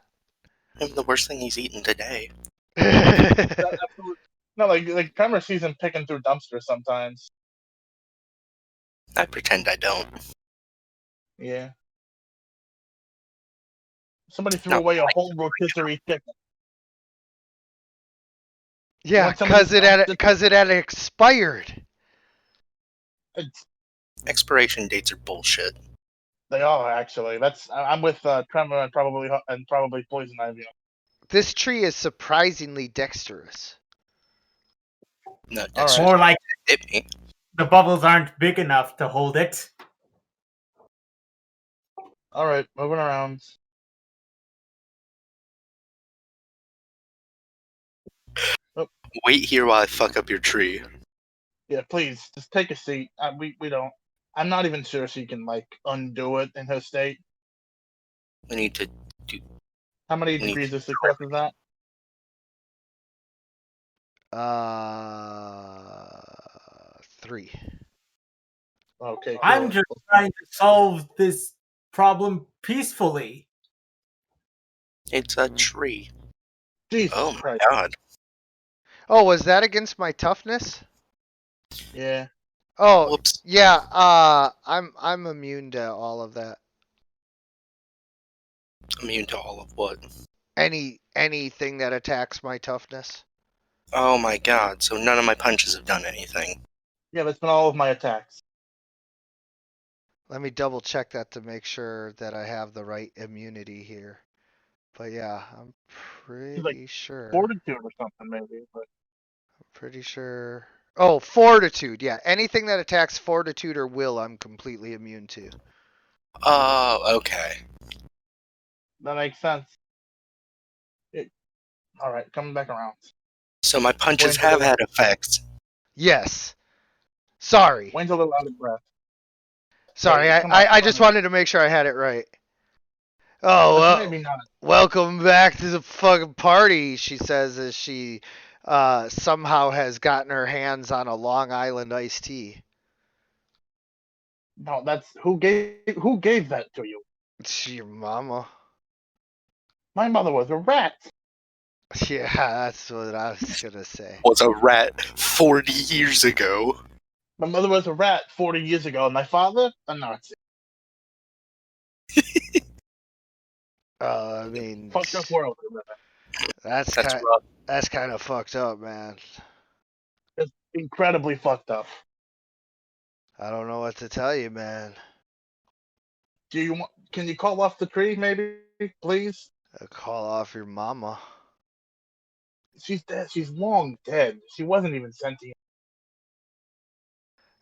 Maybe the worst thing he's eaten today. Absolutely. No, like Tremor sees him picking through dumpsters sometimes. I pretend I don't. Yeah. Somebody threw No, away a whole rotisserie chicken. Yeah, Want some of this because it had expired. It's, expiration dates are bullshit. they are actually. I'm with Tremor and probably Poison Ivy. This tree is surprisingly dexterous. No, All that's right. More like hit me. the bubbles aren't big enough to hold it. All right, moving around. Wait here while I fuck up your tree. Yeah, please just take a seat. We don't. I'm not even sure she can like undo it in her state. We need to do. How many We need degrees to of success is that? 3. Okay, cool. I'm just trying to solve this problem peacefully. It's a tree. Jesus Oh my Christ. god. Oh, was that against my toughness? Yeah. Oh, Whoops. yeah. I'm immune to all of that. Immune to all of what? Anything that attacks my toughness. Oh my god, so none of my punches have done anything. Yeah, that's been all of my attacks. Let me double check that to make sure that I have the right immunity here. But yeah, I'm pretty sure. Fortitude or something maybe. But Pretty sure. Oh, fortitude. Yeah, anything that attacks fortitude or will, I'm completely immune to. Oh, okay. that makes sense. All right, coming back around. So my punches Wait until have the- had effects. Yes. Sorry. Wait until they're out of breath. Sorry, Wait, come on, I just come on. wanted to make sure I had it right. Oh, But well, maybe not. welcome back to the fucking party, she says as she somehow has gotten her hands on a Long Island iced tea. No, that's who gave that to you? It's your mama. My mother was a rat. Yeah, that's what I was gonna say. Was a rat 40 years ago. My mother was a rat 40 years ago, and my father, a Nazi. I mean, Fucked up world. we live that's That's rough. kind of fucked up, man. in. It's incredibly fucked up. I don't know what to tell you, man. Do you want? Can you call off the tree, maybe, please? Call off your mama. She's dead. She's long dead. She wasn't even sentient.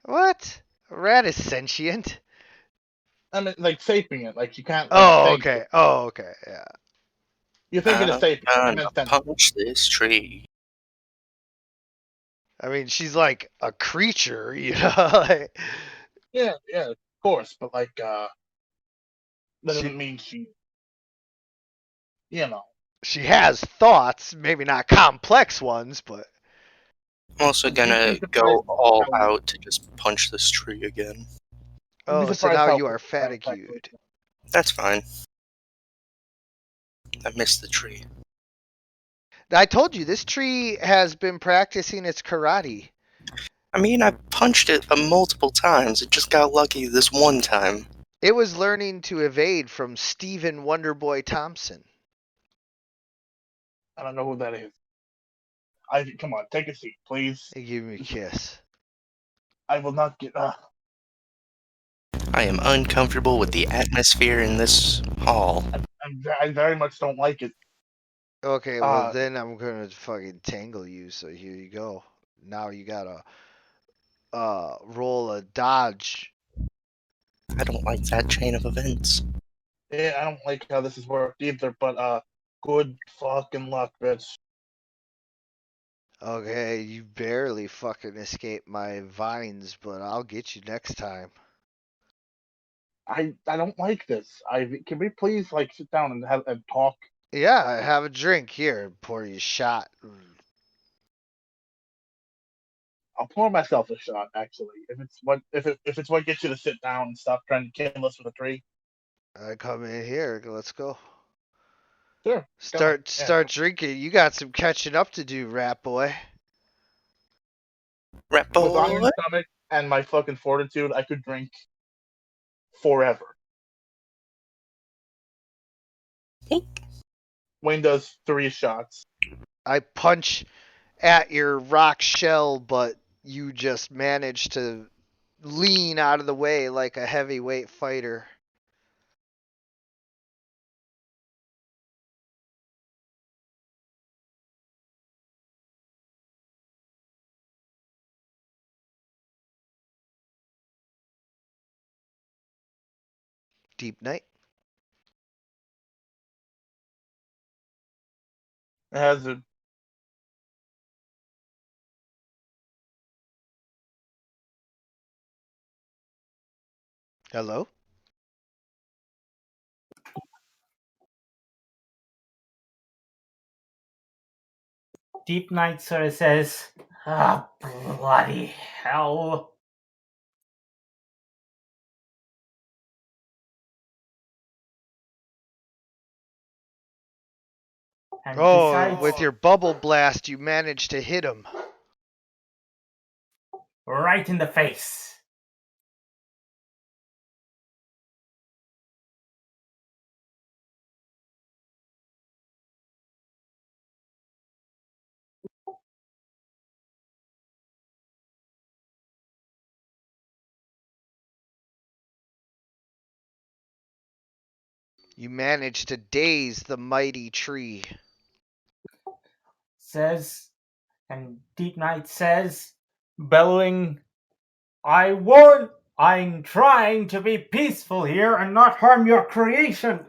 What? A rat is sentient. I mean, like sapient. Like you can't. Like, Oh, think. okay. Oh, okay. Yeah. You're thinking of sapient. I I'm meant gonna sentient. punch this tree. I mean, she's like a creature, you know. Like, Yeah, of course, but like, that doesn't She- mean she. You know. she has thoughts, maybe not complex ones, but I'm also gonna go all out to just punch this tree again. You'd be oh, so surprised now how you are quick that affects fatigued. it. That's fine. I missed the tree. I told you this tree has been practicing its karate. I mean, I punched it multiple times. It just got lucky this one time. It was learning to evade from Stephen Wonderboy Thompson. I don't know who that is. Come on, take a seat, please. He gave me a kiss. I will not get. I am uncomfortable with the atmosphere in this hall. I very much don't like it. Okay, well then I'm gonna fucking tangle you. So here you go. Now you gotta roll a dodge. I don't like that chain of events. Yeah, I don't like how this has worked either. But Good fucking luck, bitch. Okay, you barely fucking escaped my vines, but I'll get you next time. I don't like this. Can we please like sit down and have and talk? Yeah, have a drink here. Pour you a shot. I'll pour myself a shot. Actually, if it's what gets you to sit down and stop trying to kill us with a tree. I come in here. Let's go. Sure. Start drinking. You got some catching up to do, rat boy. Rap With iron boy. stomach and my fucking fortitude, I could drink forever. Wayne does 3 shots. I punch at your rock shell, but you just manage to lean out of the way like a heavyweight fighter. Deep night. Hazard. Hello? Deep Night sort of says, "Ah, bloody hell." And Oh, decides with your bubble blast, you managed to hit him. right in the face. You managed to daze the mighty tree. Says, and Deep Night says, bellowing, I'm trying to be peaceful here and not harm your creation.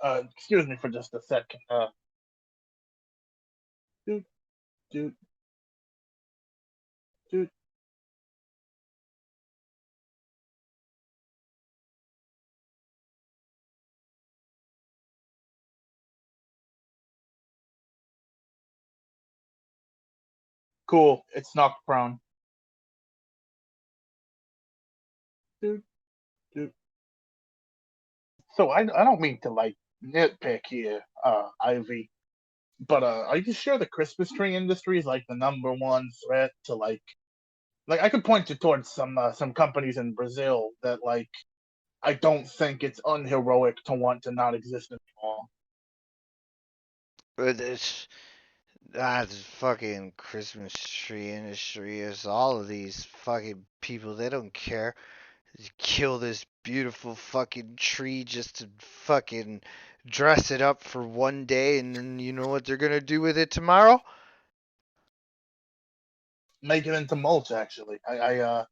Excuse me for just a second. Dude, dude, dude. Cool. It's knocked prone. Dude, dude. So I don't mean to like nitpick here, Ivy, but are you sure the Christmas tree industry is like the #1 threat to like I could point you towards some companies in Brazil that like I don't think it's unheroic to want to not exist anymore. But this fucking Christmas tree industry is all of these fucking people. They don't care. They kill this beautiful fucking tree just to fucking dress it up for one day, and then you know what they're gonna do with it tomorrow? Make it into mulch. Actually, I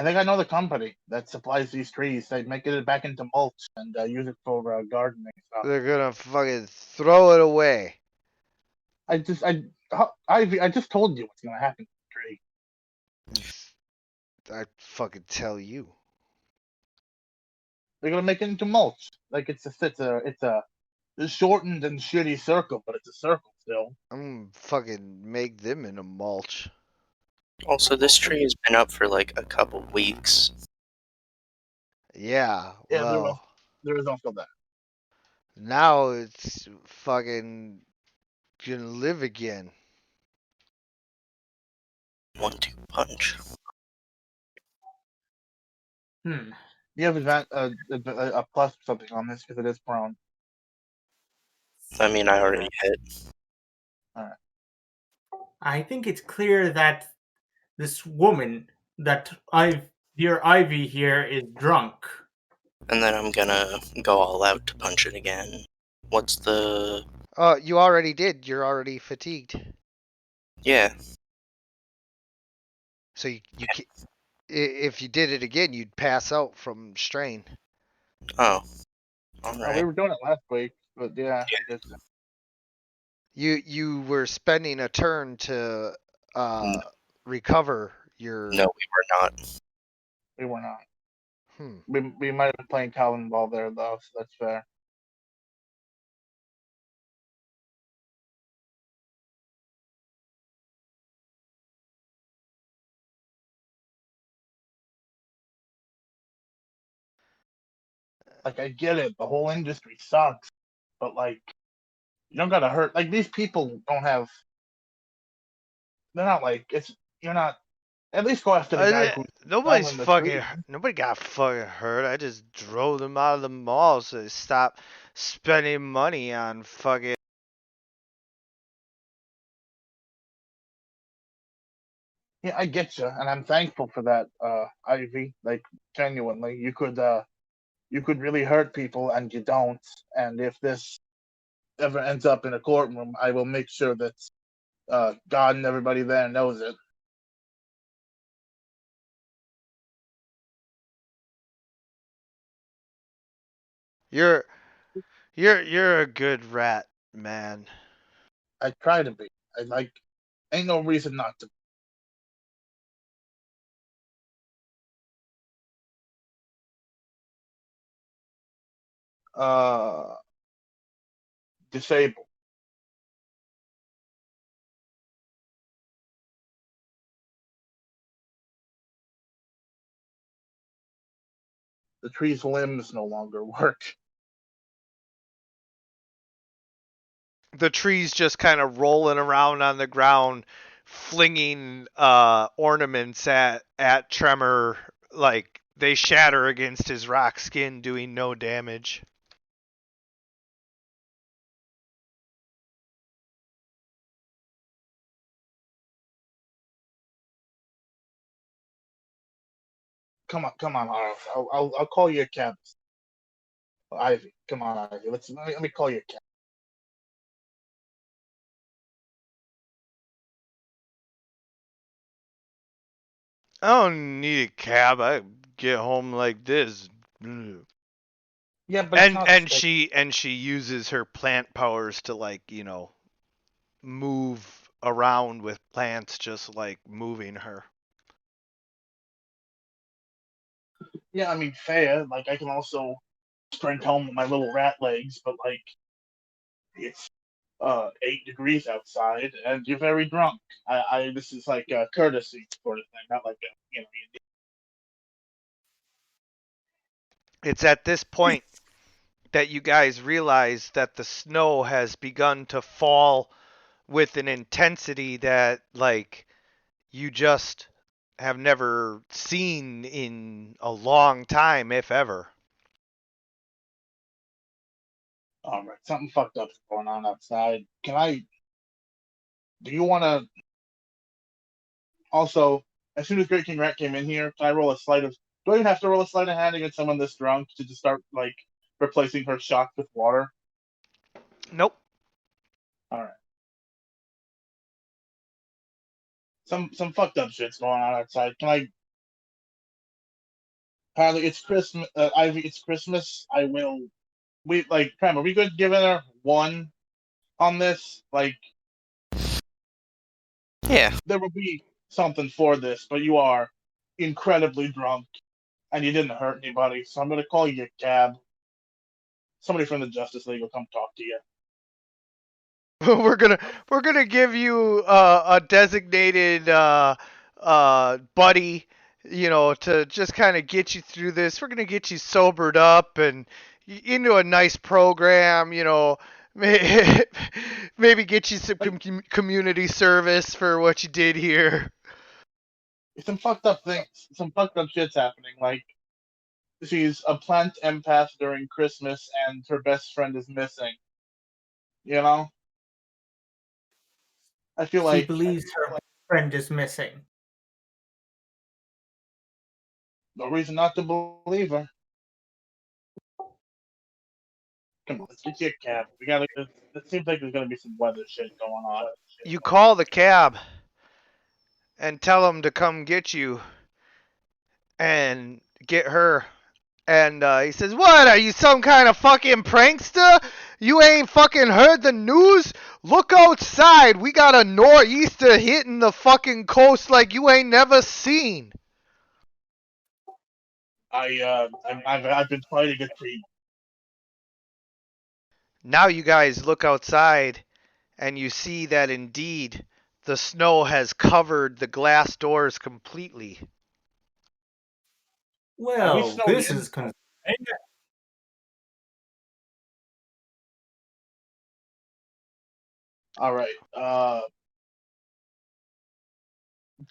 think I know the company that supplies these trees. They make it back into mulch and use it for gardening stuff. They're gonna fucking throw it away. I just told you what's gonna happen to the tree. I fucking tell you. They're gonna make it into mulch. Like it's a shortened and shitty circle, but it's a circle still. I'm gonna fucking make them into mulch. Also, this tree has been up for like a couple weeks. Yeah, Yeah, well, there is also that. now it's fucking gonna live again. 1-2 punch. You have a plus or something on this because it is prone. I mean, I already hit. I think it's clear that this woman, that dear Ivy here, is drunk. And then I'm gonna go all out to punch it again. What's the... You already did. You're already fatigued. Yeah. So if you did it again, you'd pass out from strain. Oh, We alright. were doing it last week, but yeah, I guess. You were spending a turn to No, recover your. we were not. We were not. Hmm. We might have been playing Calvin Ball there though, so that's fair. Like I get it, the whole industry sucks, but like you don't gotta hurt. Like these people don't have. They're not like it's. You're not. At least go after the guy who's selling the tree. Nobody got fucking hurt. I just drove them out of the mall so they stop spending money on fucking. Yeah, I get you, and I'm thankful for that, Ivy. Like genuinely, you could really hurt people, and you don't. And if this ever ends up in a courtroom, I will make sure that God and everybody there knows it. You're you're a good rat, man. I try to be. I like. Ain't no reason not to. Uh, disabled. The tree's limbs no longer work. The tree's just kind of rolling around on the ground, flinging ornaments at Tremor, like they shatter against his rock skin, doing no damage. Come on, Harv. I'll call you a cab. Ivy, come on, Ivy. Let me call you a cab. I don't need a cab. I get home like this. Yeah, but it's not And like, she uses her plant powers to, like, move around with plants, just like moving her. yeah, I mean fair. Like I can also sprint home with my little rat legs, but like it's 8 degrees outside and you're very drunk. I this is like a courtesy sort of thing, not like a It's at this point that you guys realize that the snow has begun to fall with an intensity that, like, you just have never seen in a long time, if ever. all right, something fucked up's going on outside. Do you want to also, as soon as Great King Rat came in here, can I roll a sleight of, do I even have to roll a sleight of hand against someone this drunk to just start like replacing her shock with water? Nope. All right. Some fucked up shit's going on outside. Can I? Apparently, it's Christmas. Ivy, it's Christmas. I will. We like, Prem, are we good giving her one on this? Like, Yeah. there will be something for this, but you are incredibly drunk and you didn't hurt anybody, so I'm gonna call you a cab. Somebody from the Justice League will come talk to you. we're gonna give you a designated buddy, to just kind of get you through this. We're gonna get you sobered up and into a nice program. Maybe get you some community service for what you did here. Some fucked up things, some fucked up shit's happening. Like, she's a plant empath during Christmas and her best friend is missing. You know? I feel She like believes her friend is missing. no reason not to believe her. Come on, let's get you a cab. We gotta. It seems like there's gonna be some weather shit going on. You call the cab and tell them to come get you and get her And he says, "What? Are you some kind of fucking prankster? You ain't fucking heard the news? Look outside. We got a nor'easter hitting the fucking coast like you ain't never seen." I've been fighting it for you. Now you guys look outside, and you see that indeed the snow has covered the glass doors completely. Well, snowed this in. is All right.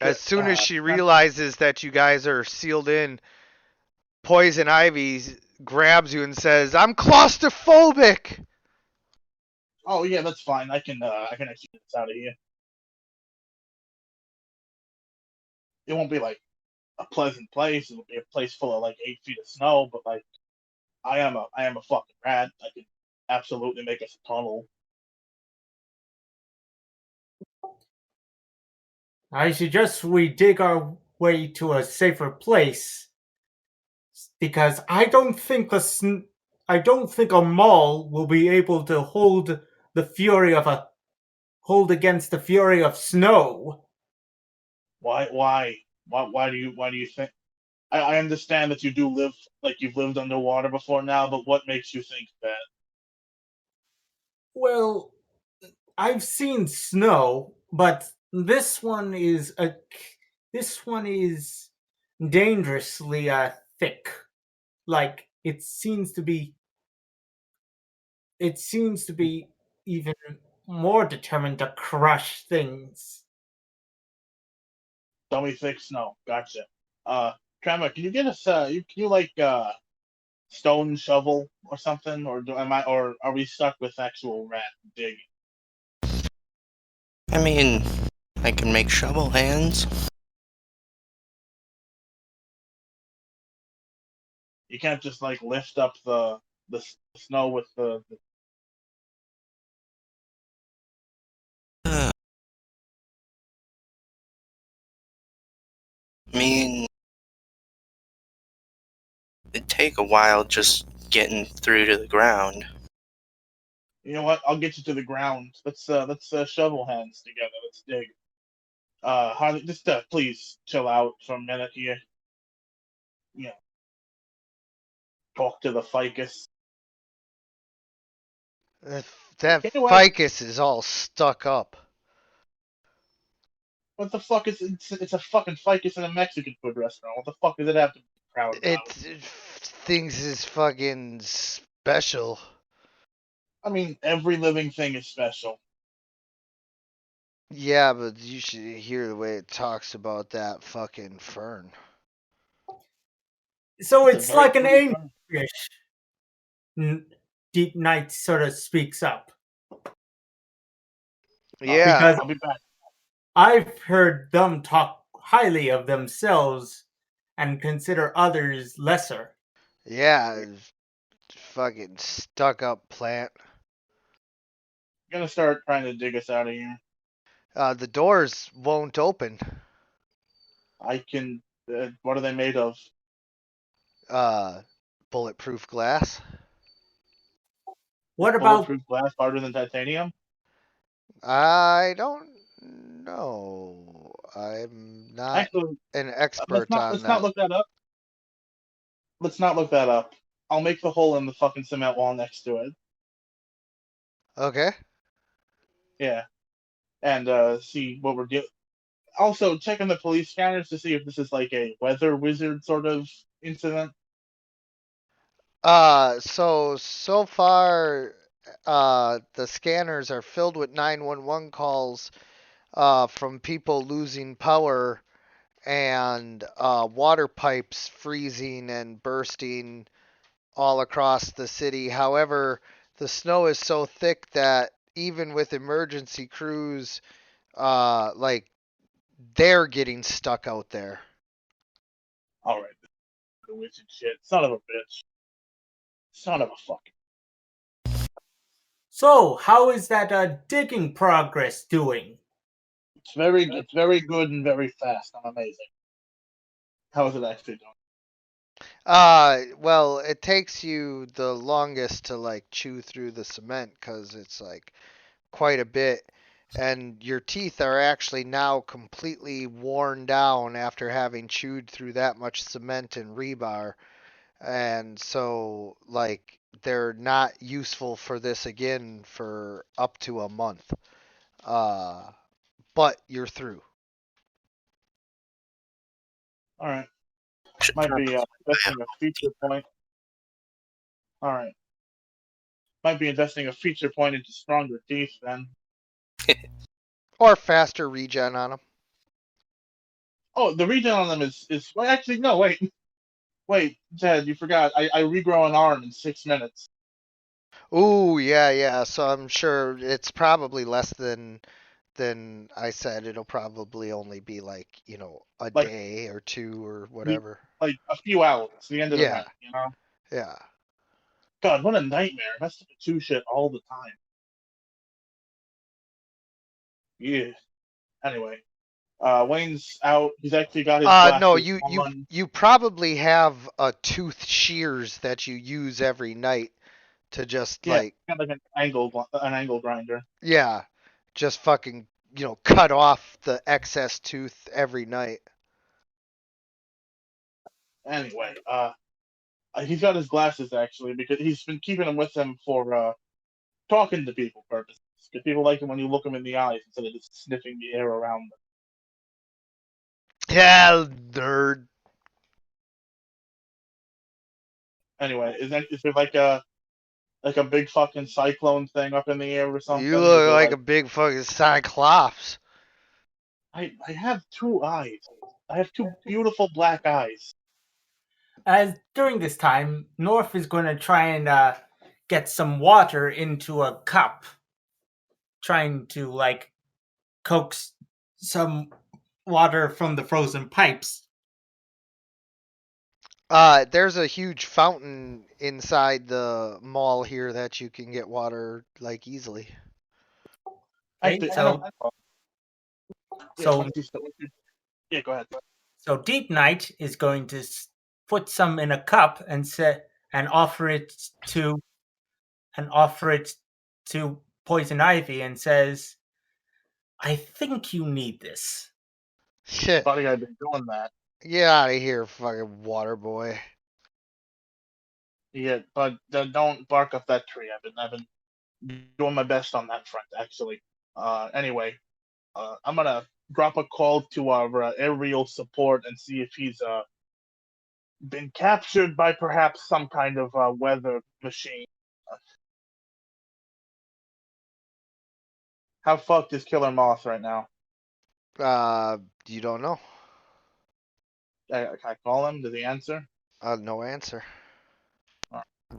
As soon as she realizes that you guys are sealed in, Poison Ivy grabs you and says, "I'm claustrophobic." Oh yeah, that's fine. I can actually get this out of here. It won't be like a pleasant place. It'll be a place full of like 8 feet of snow. But like, I am a fucking rat. I can absolutely make us a tunnel. I suggest we dig our way to a safer place, because I don't think a mall will be able to hold against the fury of snow. Why? Why do you think? I understand that you do live like you've lived underwater before now, but what makes you think that? Well, I've seen snow, but this one is dangerously thick. Like it seems to be even more determined to crush things. Dummy thick snow. Gotcha. Tremor, can you get us? Can you like stone shovel or something, or or are we stuck with actual rat dig? I mean, I can make shovel hands. You can't just like lift up the snow with the. I mean, it'd take a while just getting through to the ground. You know what? I'll get you to the ground. Let's shovel hands together. Let's dig. Harley, just please chill out for a minute here. You know, talk to the ficus. That Anyway, ficus is all stuck up. what the fuck is it's a fucking ficus in a Mexican food restaurant. What the fuck does it have to be proud about? It thinks is fucking special. I mean, every living thing is special. Yeah, but you should hear the way it talks about that fucking fern. So It's a it's very like an pretty angel fern. fish. Deep Knight sort of speaks up. Yeah, Because I'll be back. I've heard them talk highly of themselves and consider others lesser. yeah, fucking stuck up plant. I'm gonna start trying to dig us out of here. The doors won't open. I can. What are they made of? Bulletproof glass. What about Bulletproof glass harder than titanium? I don't know. I'm not Actually, an expert on let's not that. look that up. Let's not look that up. I'll make the hole in the fucking cement wall next to it. Okay. Yeah, and see what we're doing. Also, checking the police scanners to see if this is like a weather wizard sort of incident. So far, the scanners are filled with 911 calls, from people losing power and, water pipes freezing and bursting all across the city. However, the snow is so thick that even with emergency crews, like they're getting stuck out there. All right, the wizard shit. Son of a bitch. Son of a fucking. so? How is that digging progress doing? It's very good and very fast. I'm amazing. How is it actually doing? Well, it takes you the longest to like chew through the cement because it's like quite a bit, and your teeth are actually now completely worn down after having chewed through that much cement and rebar, and so like they're not useful for this again for up to a month. Uh, but you're through. All right. Should Might be probably investing a feature point. All right. Might be investing a feature point into stronger teeth then. Or faster regen on them. Oh, the regen on them is well, actually no, wait, Ted, you forgot. I regrow an arm in 6 minutes. Ooh, yeah. So I'm sure it's probably less than I said. It'll probably only be like, a Like day or two or we- whatever. like a few hours, the end of the Yeah, night, you know? yeah. God, what a nightmare. That's the two shit all the time. Yeah. Anyway. Wayne's out. He's actually got his No, glasses you on. you probably have a tooth shears that you use every night to just Yeah, like, got like an angle grinder. yeah, just fucking, cut off the excess tooth every night. Anyway, he's got his glasses actually because he's been keeping them with him for talking to people purposes. Because people like it when you look them in the eyes instead of just sniffing the air around them. Yeah, nerd. Anyway, is there like a big fucking cyclone thing up in the air or You something? Is look there like like a big fucking cyclops. I have two eyes. I have two beautiful black eyes. As during this time, North is going to try and get some water into a cup, trying to like coax some water from the frozen pipes. There's a huge fountain inside the mall here that you can get water like easily. Okay, Actually, I so know. Yeah, so yeah, go ahead. so Deep Night is going to put some in a cup and set and to offer it to Poison Ivy and says, "I think you need this." Shit. Buddy, I've been doing that. Get out of here, fucking water boy. Yeah, but don't bark up that tree. I've been doing my best on that front, actually. Anyway, I'm gonna drop a call to our aerial support and see if he's been captured by perhaps some kind of weather machine. How fucked is Killer Moth right now? You don't know. Can I call him? Does he answer? No answer.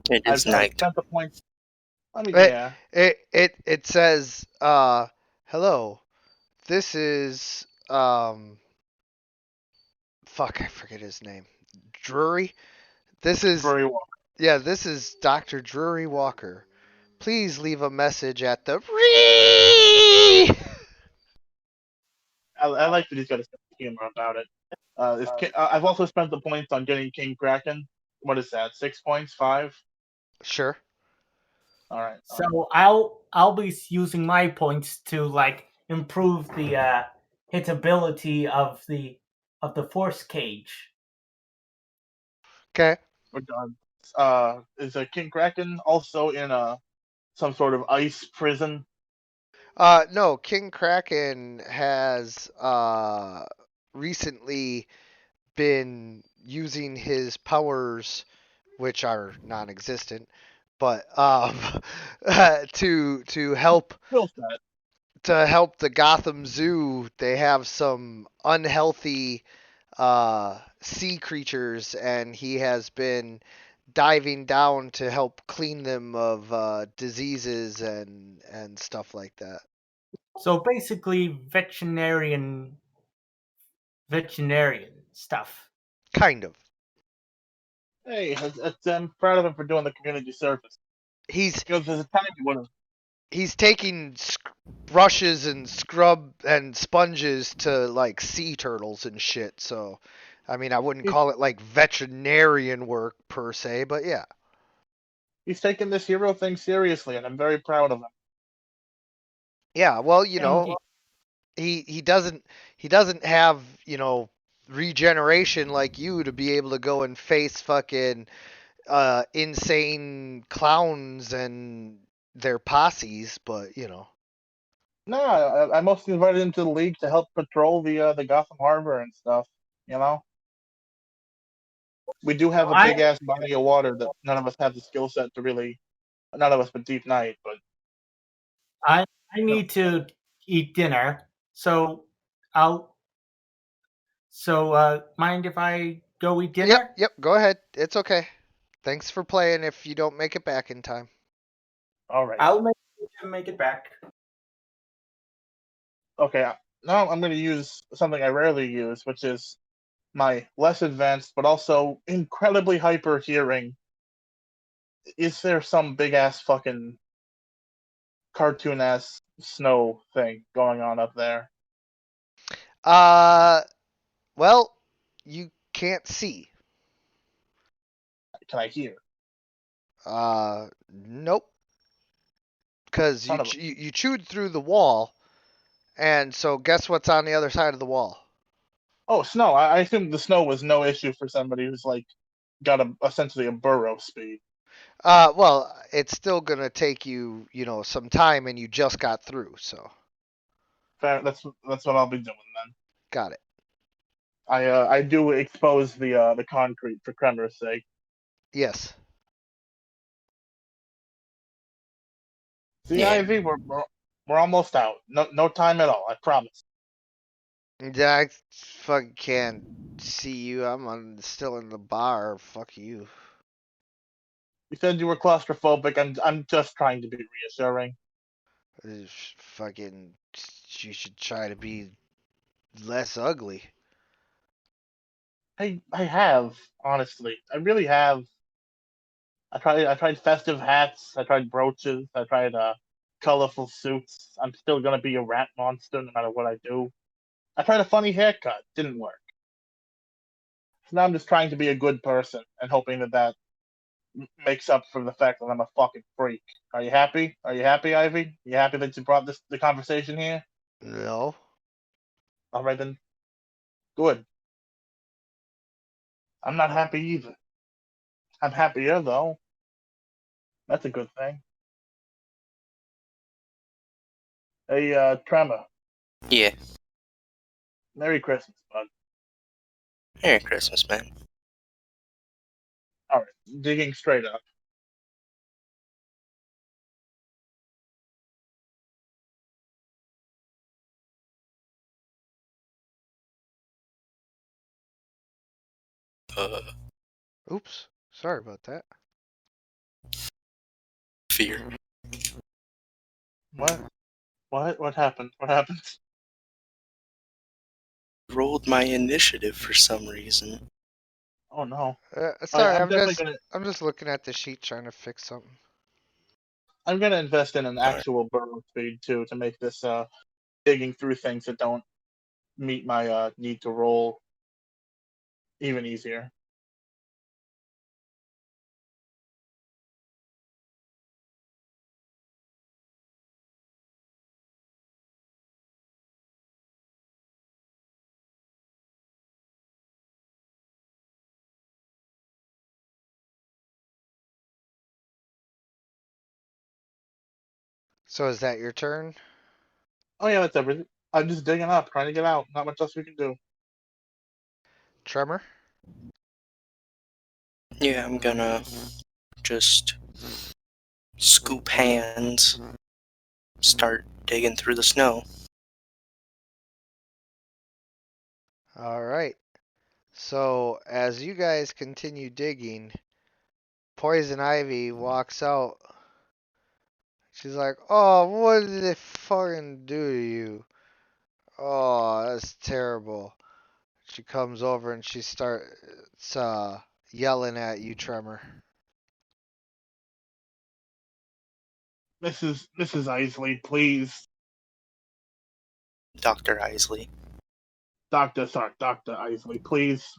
It is I've night. spent the points. I mean, It, yeah. it says, hello. This is, fuck, I forget his name. Drury? This is, Very well. yeah, this is Dr. Drury Walker. Please leave a message at the I like that he's got a sense of humor about it. I've also spent the points on getting King Kraken. What is that? 6 points? 5? Sure. All right. So I'll be using my points to like improve the hitability of the force cage. Okay. We're done. Is King Kraken also in some sort of ice prison? No, King Kraken has recently been using his powers, which are non-existent, but to help Skill set. the Gotham Zoo. They have some unhealthy sea creatures, and he has been diving down to help clean them of diseases and stuff like that. So basically, veterinarian stuff. Kind of. Hey, I'm proud of him for doing the community service. He's Because there's a time he would have. he's taking brushes and scrub and sponges to like sea turtles and shit. So I mean, I wouldn't call it like veterinarian work per se, but yeah. He's taking this hero thing seriously, and I'm very proud of him. Yeah, well, Indeed. he doesn't have, regeneration like you to be able to go and face fucking insane clowns and their posses, but No, I mostly invited him to the league to help patrol the Gotham Harbor and stuff. You know, we do have a I big ass body of water that none of us have the skill set to really. None of us, but Deep Night. But I need to eat dinner, so I'll. So mind if I go eat dinner? Yep, go ahead. It's okay. Thanks for playing if you don't make it back in time. all right, I'll make it back. okay. Now I'm going to use something I rarely use, which is my less advanced but also incredibly hyper hearing. Is there some big ass fucking cartoon ass snow thing going on up there? Well, you can't see. Can I hear? Nope. Because Son of a. you chewed through the wall, and so guess what's on the other side of the wall? Oh, snow. I assume the snow was no issue for somebody who's like got essentially a burrow speed. Well, it's still gonna take you, some time, and you just got through, so Fair. That's what I'll be doing then. got it. I do expose the concrete for Kremer's sake. Yes. See, Yeah. Ivy, we're almost out. No time at all. I promise. I fucking can't see you. still in the bar. Fuck you. You said you were claustrophobic. I'm just trying to be reassuring. Fucking, you should try to be less ugly. I have, honestly. I really have. I tried festive hats. I tried brooches. I tried colorful suits. I'm still gonna be a rat monster no matter what I do. I tried a funny haircut. Didn't work. So now I'm just trying to be a good person and hoping that makes up for the fact that I'm a fucking freak. Are you happy? Are you happy, Ivy? You happy that you brought the conversation here? No. All right then. Good. I'm not happy either. I'm happier though. That's a good thing. Hey, Tremor. Yeah. Merry Christmas, bud. Merry Christmas, man. All right, digging straight up. Uh, Oops. Sorry about that. fear. What? What happened? What happened? Rolled my initiative for some reason. Oh no. Sorry, I'm I'm definitely just gonna. I'm just looking at the sheet trying to fix something. I'm gonna invest in an Alright. actual burrow speed too to make this digging through things that don't meet my need to roll even easier. So is that your turn? Oh yeah, that's everything. I'm just digging up, trying to get out. Not much else we can do. Tremor? Yeah, I'm gonna just scoop hands, start digging through the snow. Alright. So as you guys continue digging, Poison Ivy walks out. She's like, "Oh, what did they fucking do to you? Oh, that's terrible." She comes over and she starts yelling at you, Tremor. Mrs. Isley, please. Dr. Isley. Doctor Isley, please.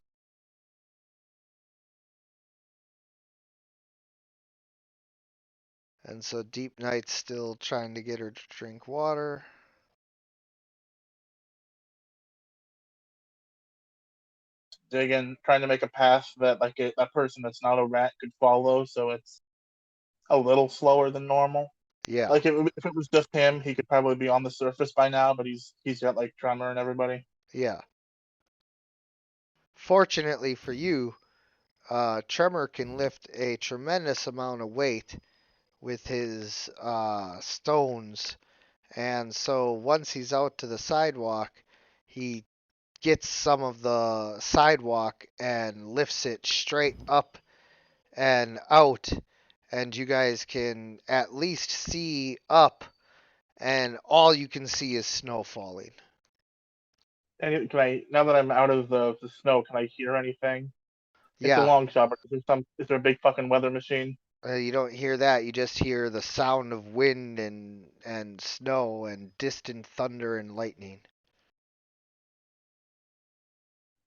And so Deep Night's still trying to get her to drink water. Digging, trying to make a path that like a person that's not a rat could follow, so it's a little slower than normal. Yeah. Like if it was just him, he could probably be on the surface by now, but he's got like Tremor and everybody. Yeah. Fortunately for you, Tremor can lift a tremendous amount of weight with his stones. And so once he's out to the sidewalk, he gets some of the sidewalk and lifts it straight up and out. And you guys can at least see up, and all you can see is snow falling. And can I, now that I'm out of the snow, can I hear anything? It's a Yeah, long shot, but is there a big fucking weather machine? you don't hear that. You just hear the sound of wind and snow and distant thunder and lightning.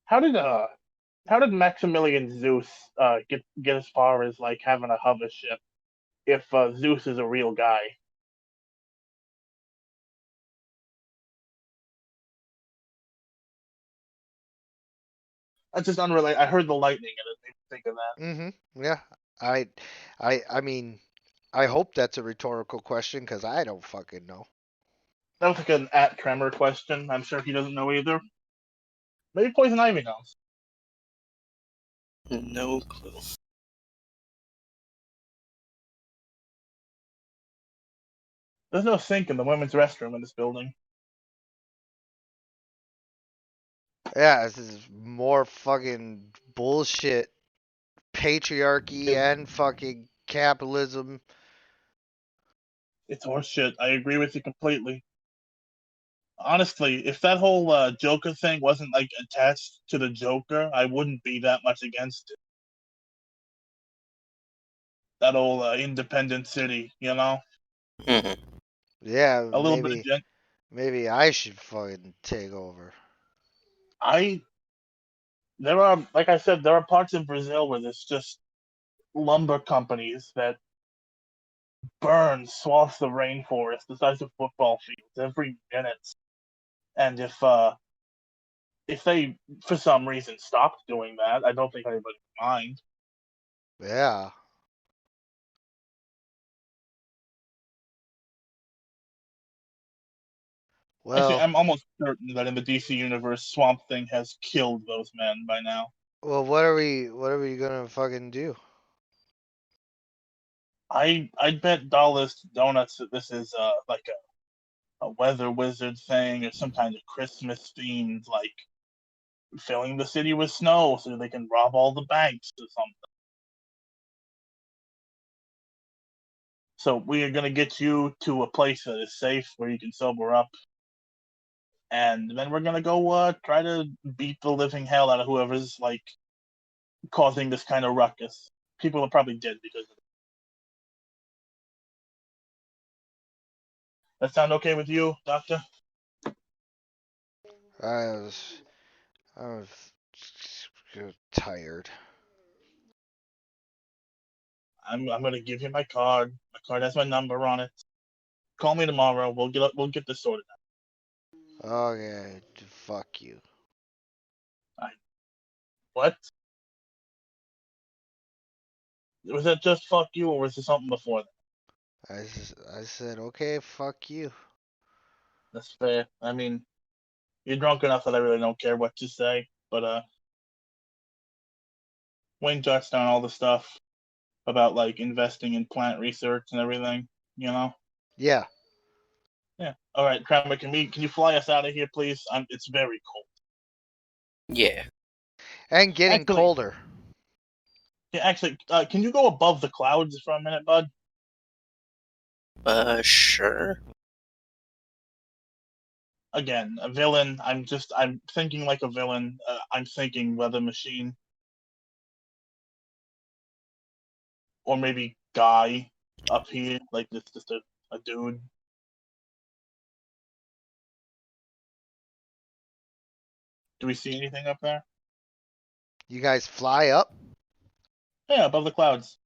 How did Maximilian Zeus get as far as like having a hover ship if Zeus is a real guy? That's just unrelated. I heard the lightning and it made me think of that. Yeah. I I mean, I hope that's a rhetorical question because I don't fucking know. That was like an at Tremor question. I'm sure he doesn't know either. Maybe Poison Ivy knows. No clue. There's no sink in the women's restroom in this building. Yeah, this is more fucking bullshit. Patriarchy and fucking capitalism. It's horseshit. I agree with you completely. Honestly, if that whole Joker thing wasn't like attached to the Joker, I wouldn't be that much against it. That old independent city, you know, Mhm. Yeah, a little bit of maybe I should fucking take over. I there are, like I said, there are parts in Brazil where there's just lumber companies that burn swaths of rainforest the size of football fields every minute. And if they for some reason stopped doing that, I don't think anybody would mind. Yeah. Actually, Well, I'm almost certain that in the DC universe, Swamp Thing has killed those men by now. what are we gonna fucking do? I'd bet dollars to donuts that this is like a weather wizard thing or some kind of Christmas themed like filling the city with snow so they can rob all the banks or something. So we are gonna get you to a place that is safe where you can sober up, and then we're gonna go try to beat the living hell out of whoever's like causing this kind of ruckus. People are probably dead because of it. That sound okay with you, Doctor? I was I was tired. I'm gonna give you my card. My card has my number on it. Call me tomorrow. We'll get this sorted Okay, fuck you. out. What? Was that just fuck you, or was there something before that? I said okay, fuck you. That's fair. I mean, you're drunk enough that I really don't care what you say. But Wayne jots down all the stuff about like investing in plant research and everything. You know. Yeah. Yeah. All right, Kramer, can you fly us out of here, please? It's very cold. Yeah. And getting Actually, colder. yeah, actually, can you go above the clouds for a minute, bud? Sure. Again, a villain. I'm thinking like a villain. I'm thinking weather machine, or maybe guy up here, like this, just a dude. Do we see anything up there? You guys fly up? Yeah, above the clouds.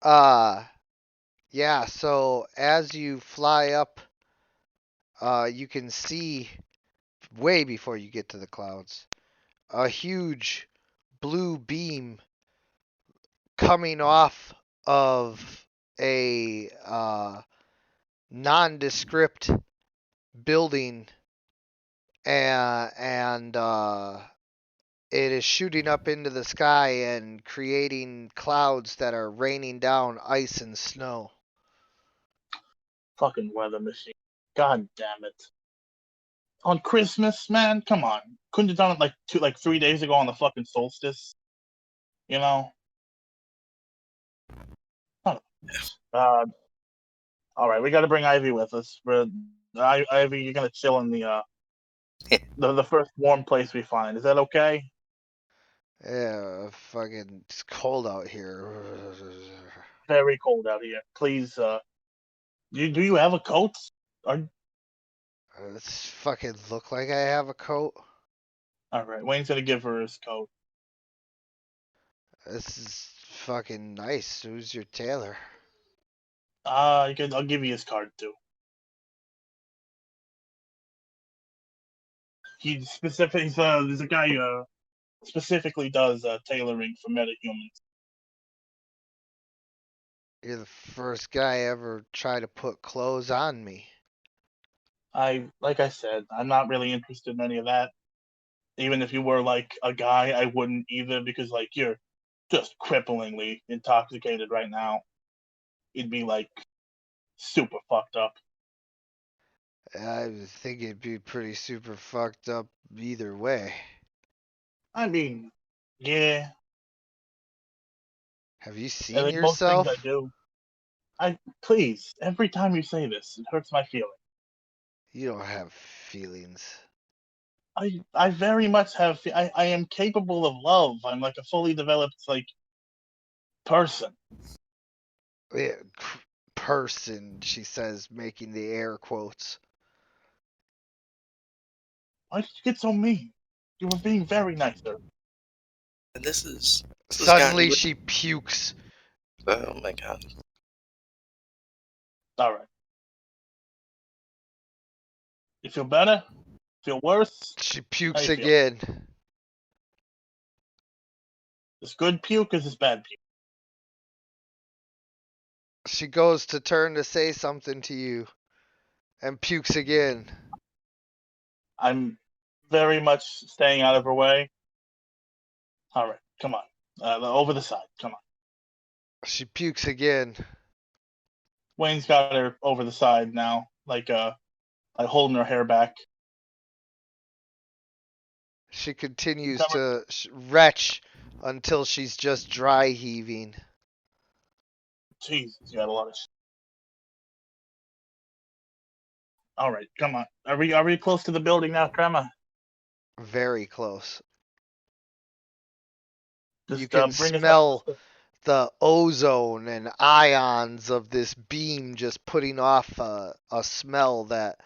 Yeah, so as you fly up, you can see way before you get to the clouds a huge blue beam coming off of a nondescript building, and it is shooting up into the sky and creating clouds that are raining down ice and snow. Fucking weather machine. God damn it. On Christmas, man, come on. Couldn't you done it like 3 days ago on the fucking solstice? You know? Uh, all right, we got to bring Ivy with us. Ivy, you're gonna chill in the first warm place we find. Is that okay? Yeah, fucking, it's cold out here. Very cold out here. Please, do you have a coat? Are, Let's fucking look like I have a coat. all right, Wayne's gonna give her his coat. This is fucking nice. Who's your tailor? I'll give you his card too. There's a guy specifically does tailoring for metahumans. You're the first guy ever try to put clothes on me. Like I said, I'm not really interested in any of that. Even if you were like a guy, I wouldn't either because like you're just cripplingly intoxicated right now. You'd be like super fucked up. I think it'd be pretty super fucked up either way. I mean, yeah, Have you I seen like most things I yourself? do. Please, every time you say this, it hurts my feelings. You don't have feelings. I very much have. I am capable of love. I'm like a fully developed like person. Yeah, person, she says, making the air quotes. Why did you get so mean? You were being very nice, sir. This has Suddenly gotten. she pukes. Oh my god. All right. You feel better? Feel worse? She How pukes you feel? again. This good puke or this bad puke? She goes to turn to say something to you and pukes again. I'm very much staying out of her way. All right, come on. Over the side. Come on. She pukes again. Wayne's got her over the side now, like holding her hair back. She continues Come to retch until she's just dry heaving. Jesus, you got a lot of. All right, come on. Are we close to the building now, Crema? Very close. Just You can bring us up. smell the ozone and ions of this beam just putting off a smell that,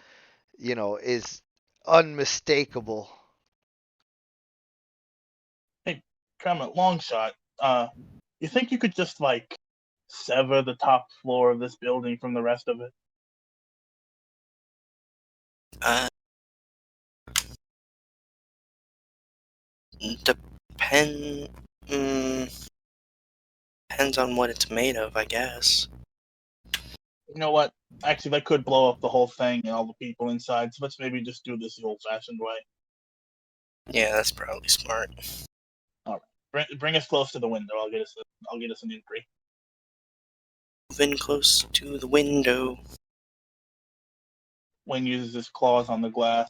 is unmistakable. Hey, Crema, long shot. You think you could just like sever the top floor of this building from the rest of it? Uh, depend. Depends on what it's made of, I guess. You know what? Actually, that could blow up the whole thing and all the people inside. So let's maybe just do this the old-fashioned way. Yeah, that's probably smart. All right, bring us close to the window. I'll get us an entry. Moving close to the window. Wayne uses his claws on the glass.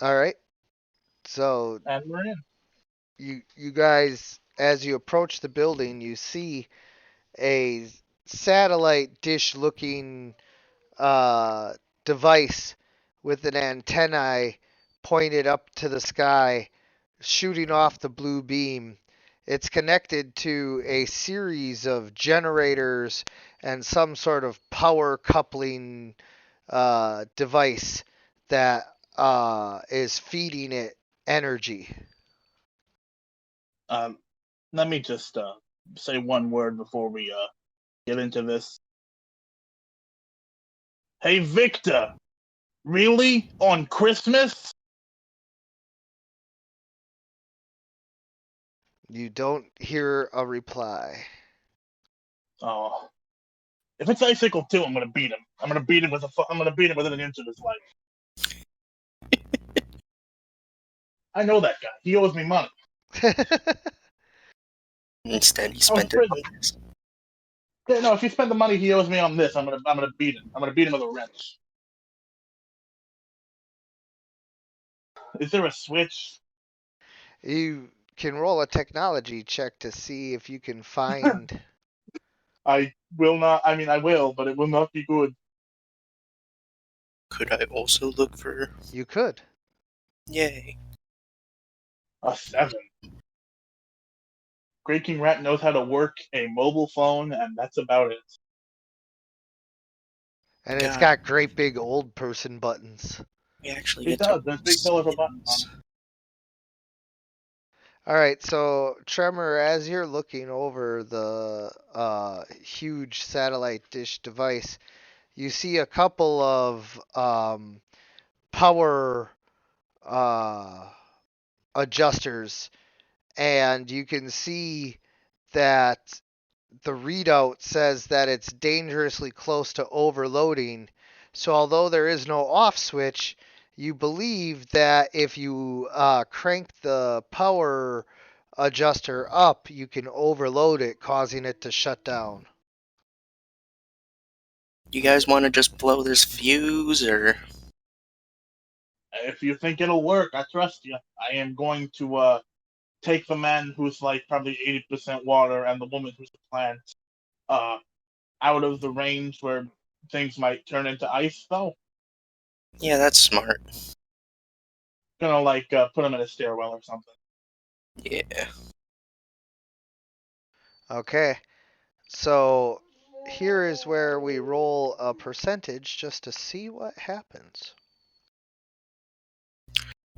All right. So And we're in. you guys, as you approach the building, you see a satellite dish looking device with an antennae pointed up to the sky, shooting off the blue beam. It's connected to a series of generators and some sort of power coupling device that is feeding it energy. Let me just say one word before we get into this. Hey, Victor, really? On Christmas? You don't hear a reply. Oh, if it's Icicle 2, I'm gonna beat him. I'm gonna beat him within an inch of his life. I know that guy. He owes me money. Instead, he spent it on this. Yeah, no, if he spent the money he owes me on this, I'm gonna beat him. I'm gonna beat him with a wrench. Is there a switch? You can roll a technology check to see if you can find. I will not. I mean, I will, but it will not be good. Could I also look for? You could. Yay! A 7. Great King Rat knows how to work a mobile phone, and that's about it. And it's God. got great big old person buttons. We actually It get to. does. There's big colorful buttons on it. All right, so Tremor, as you're looking over the huge satellite dish device, you see a couple of power adjusters, and you can see that the readout says that it's dangerously close to overloading. So although there is no off switch, you believe that if you crank the power adjuster up, you can overload it, causing it to shut down. You guys want to just blow this fuse, or? If you think it'll work, I trust you. I am going to take the man who's like probably 80% water and the woman who's the plant out of the range where things might turn into ice, though. Yeah, that's smart. Gonna like put him in a stairwell or something. Yeah. Okay, so here is where we roll a percentage just to see what happens.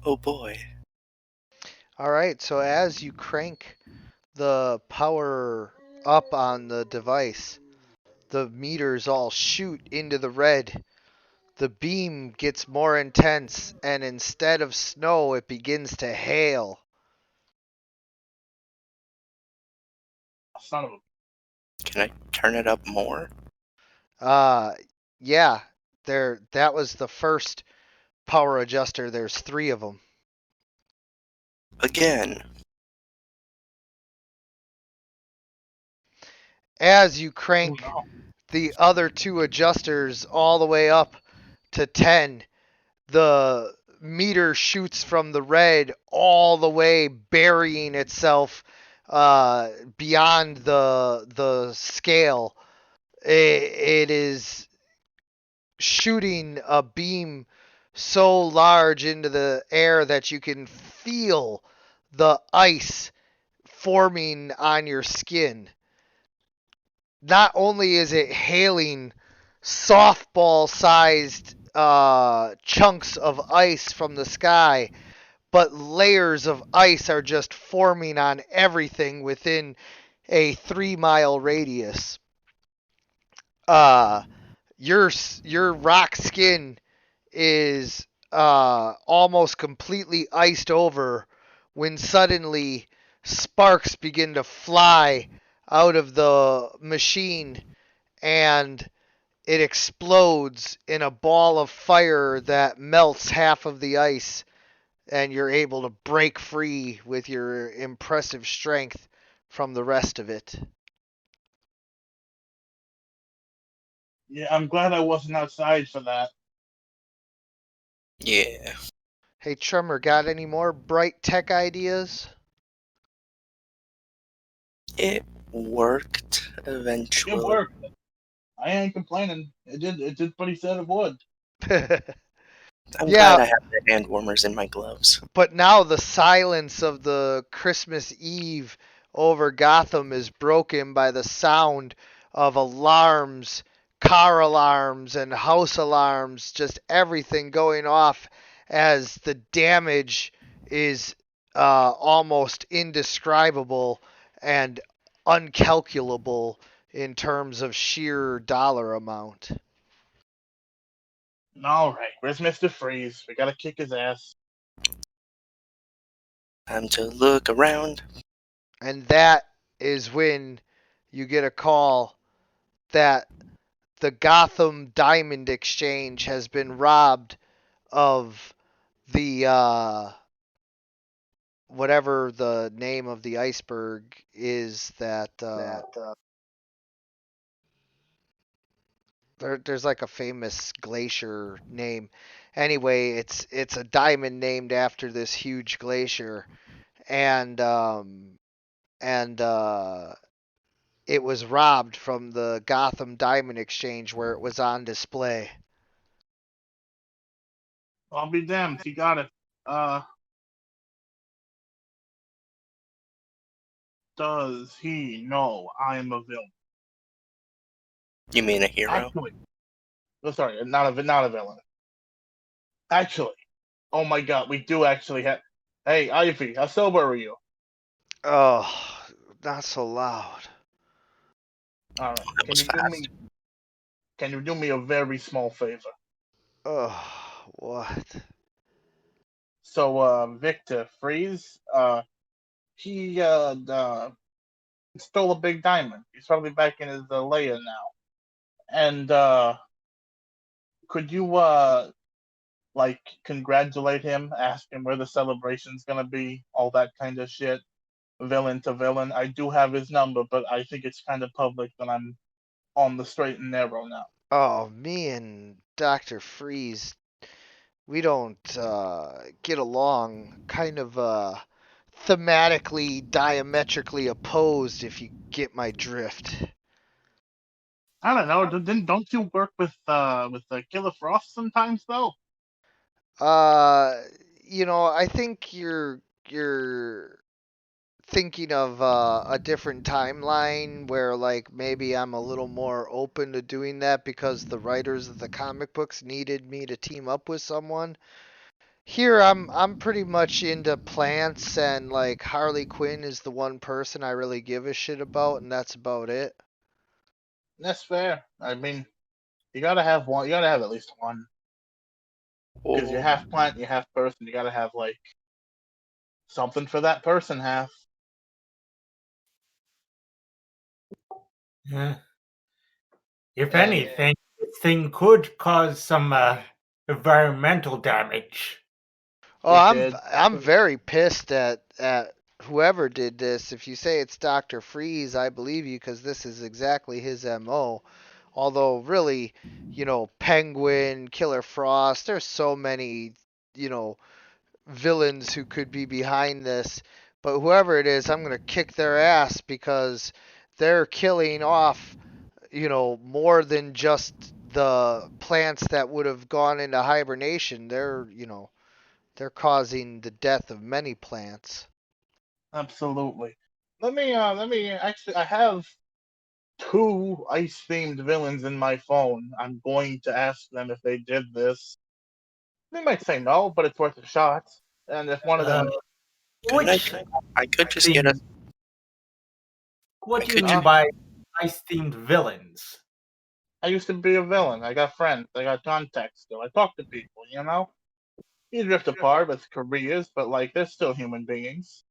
Oh boy. All right, so as you crank the power up on the device, the meters all shoot into the red. The beam gets more intense, and instead of snow, it begins to hail. Son of a. Can I turn it up more? Yeah, that was the first power adjuster. There's 3 of them. Again. As you Oh, crank no. the other 2 adjusters all the way up to 10, the meter shoots from the red all the way, burying itself beyond the scale. It is shooting a beam so large into the air that you can feel the ice forming on your skin. Not only is it hailing softball-sized chunks of ice from the sky, but layers of ice are just forming on everything within a 3-mile radius. Your rock skin is almost completely iced over when suddenly sparks begin to fly out of the machine, and it explodes in a ball of fire that melts half of the ice, and you're able to break free with your impressive strength from the rest of it. Yeah, I'm glad I wasn't outside for that. Yeah. Hey, Tremor, got any more bright tech ideas? It worked It eventually. worked. I ain't complaining. It did what he said it would. I'm Yeah. glad I have the hand warmers in my gloves. But now the silence of the Christmas Eve over Gotham is broken by the sound of alarms, car alarms, and house alarms, just everything going off as the damage is almost indescribable and uncalculable in terms of sheer dollar amount. All right, where's Mr. Freeze? We gotta kick his ass. Time to look around. And that is when you get a call that the Gotham Diamond Exchange has been robbed of the whatever the name of the iceberg is that there's like a famous glacier name. Anyway, it's a diamond named after this huge glacier, and it was robbed from the Gotham Diamond Exchange where it was on display. I'll be damned. He got it. Does he know I'm a villain? You mean a hero? Actually, oh, sorry, not a villain. Actually, oh my God, we do actually have. Hey, Ivy, how sober are you? Oh, not so loud. All right, That was fast. Can you do me a very small favor? Oh, what? So, Victor Freeze, he stole a big diamond. He's probably back in his lair now. And could you like congratulate him, ask him where the celebration's gonna be, all that kind of shit, villain to villain. I do have his number, but I think it's kind of public that I'm on the straight and narrow now. Oh, me and Dr. Freeze, we don't get along. Kind of thematically, diametrically opposed, if you get my drift. I don't know. Don't you work with Killer Frost sometimes though? I think you're thinking of a different timeline where like maybe I'm a little more open to doing that because the writers of the comic books needed me to team up with someone. Here I'm pretty much into plants and like Harley Quinn is the one person I really give a shit about and that's about it. That's fair. I mean, you gotta have one. You gotta have at least one because you're half plant, you're half person. You gotta have like something for that person half. If Yeah. anything, this thing could cause some environmental damage. Oh, It I'm did. I'm very pissed at whoever did this. If you say it's Dr. Freeze, I believe you because this is exactly his MO. Although really, Penguin, Killer Frost, there's so many, villains who could be behind this. But whoever it is, I'm going to kick their ass because they're killing off, more than just the plants that would have gone into hibernation. They're causing the death of many plants. Absolutely. Let me actually. I have two ice themed villains in my phone. I'm going to ask them if they did this. They might say no, but it's worth a shot. And if one of them, Which I could just get a. What do you could mean you- by ice-themed villains? I used to be a villain. I got friends. I got contacts still. I talk to people. You drift apart with careers, but like they're still human beings.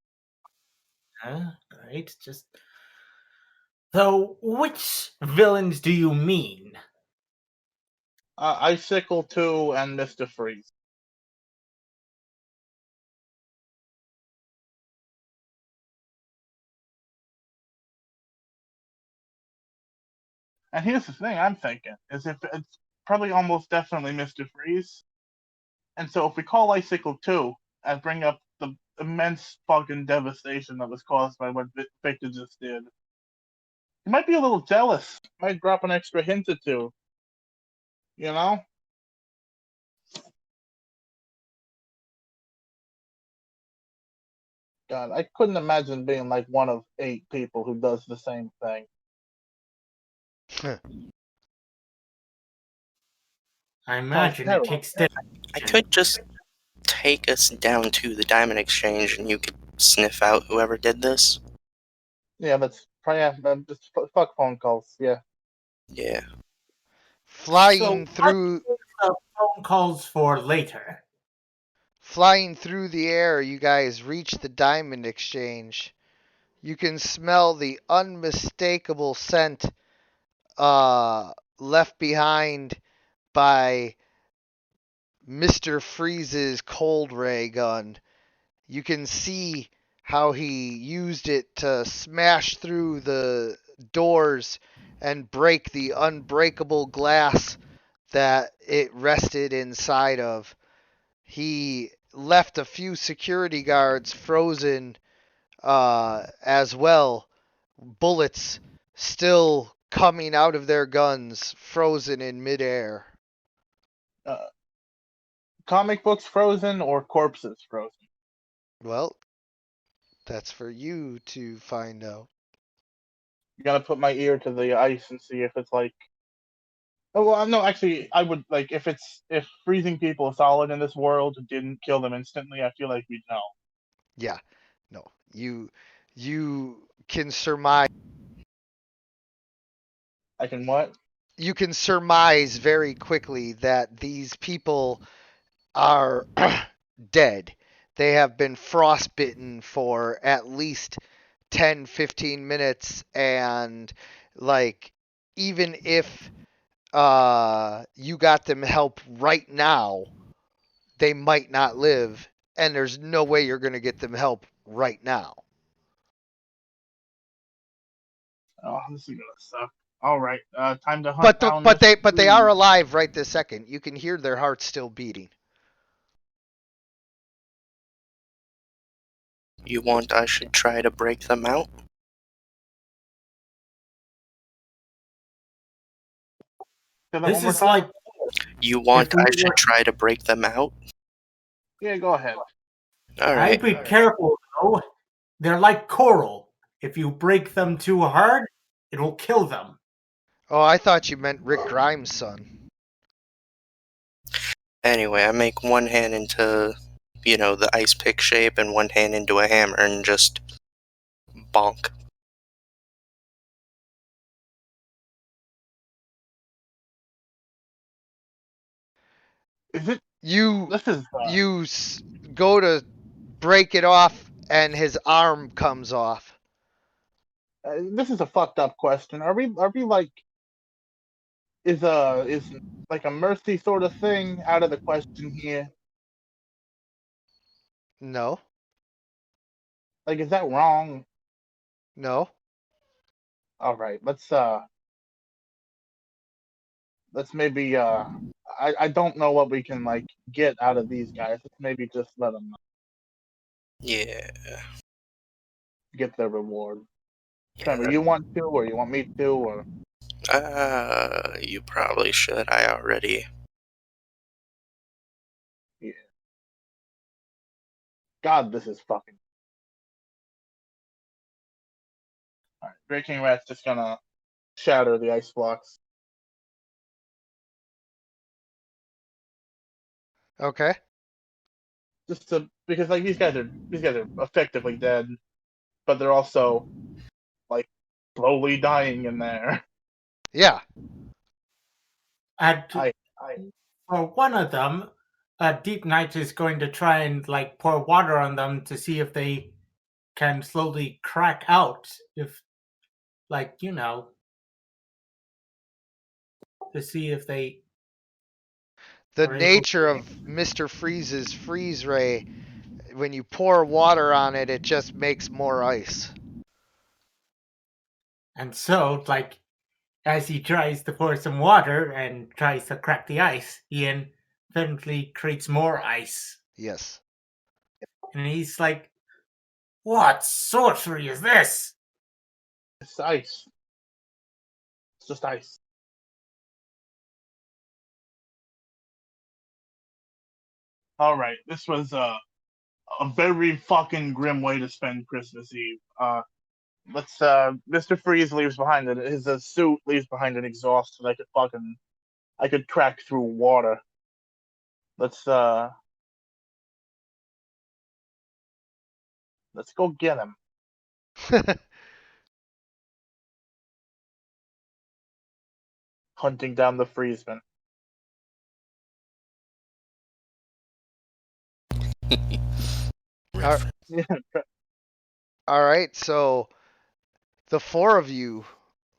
Right, just so which villains do you mean? Icicle 2 and Mr. Freeze. And here's the thing I'm thinking is if it's probably almost definitely Mr. Freeze. And so if we call Icicle 2 and bring up the immense fucking devastation that was caused by what Victor just did, he might be a little jealous. Might drop an extra hint or two. You know? God, I couldn't imagine being like one of 8 people who does the same thing. I imagine it terrible. takes dedication. I could just take us down to the Diamond Exchange and you could sniff out whoever did this? Yeah, that's probably just fuck phone calls. Yeah. Yeah. Flying So, through phone calls for later. flying through the air, you guys reach the Diamond Exchange. You can smell the unmistakable scent left behind by Mr. Freeze's cold ray gun. You can see how he used it to smash through the doors and break the unbreakable glass that it rested inside of. He left a few security guards frozen as well, bullets still coming out of their guns, frozen in midair. Comic books frozen or corpses frozen? Well, that's for you to find out. You gotta put my ear to the ice and see if it's like. Oh well, no. Actually, I would like if freezing people solid in this world didn't kill them instantly. I feel like we'd know. Yeah, no, you can surmise. I can what? You can surmise very quickly that these people are dead. They have been frostbitten for at least 10, 15 minutes, and like even if you got them help right now, they might not live, and there's no way you're going to get them help right now. Oh, this is gonna suck. All right, time to hunt down. But this they are alive right this second. You can hear their hearts still beating. You want I should try to break them out? Say that This one more is time? like You want If we I should were- try to break them out? Yeah, go ahead. Alright. I'd be careful though. They're like coral. If you break them too hard, it'll kill them. Oh, I thought you meant Rick Grimes' son. Anyway, I make one hand into, the ice pick shape and one hand into a hammer and just bonk. Is it? You This is. go to break it off, and his arm comes off. This is a fucked up question. Are we like? Is like a mercy sort of thing out of the question here? No, Like, is that wrong? no. All right, let's maybe I don't know what we can like get out of these guys. Let's maybe just let them Yeah. get their reward. Trevor, you want to, or you want me to, or You probably should. I already. God, this is fucking. All right, Breaking Rat's just gonna shatter the ice blocks. Okay. Just to because like these guys are effectively dead, but they're also like slowly dying in there. Yeah. And I for one of them, Deep Knight is going to try and like pour water on them to see if they can slowly crack out. If, like, to see if they. The are able nature to- of Mr. Freeze's freeze ray, when you pour water on it, it just makes more ice. And so, like, as he tries to pour some water and tries to crack the ice, he infinitely creates more ice. Yes. And he's like, "What sorcery is this?" it's ice. It's just ice. All right, this was a very fucking grim way to spend Christmas Eve. Let's Mr. Freeze leaves behind his suit leaves behind an exhaust that I could track through water. Let's Let's go get him. Hunting down the Freesman. Are- Yeah. All right, so the four of you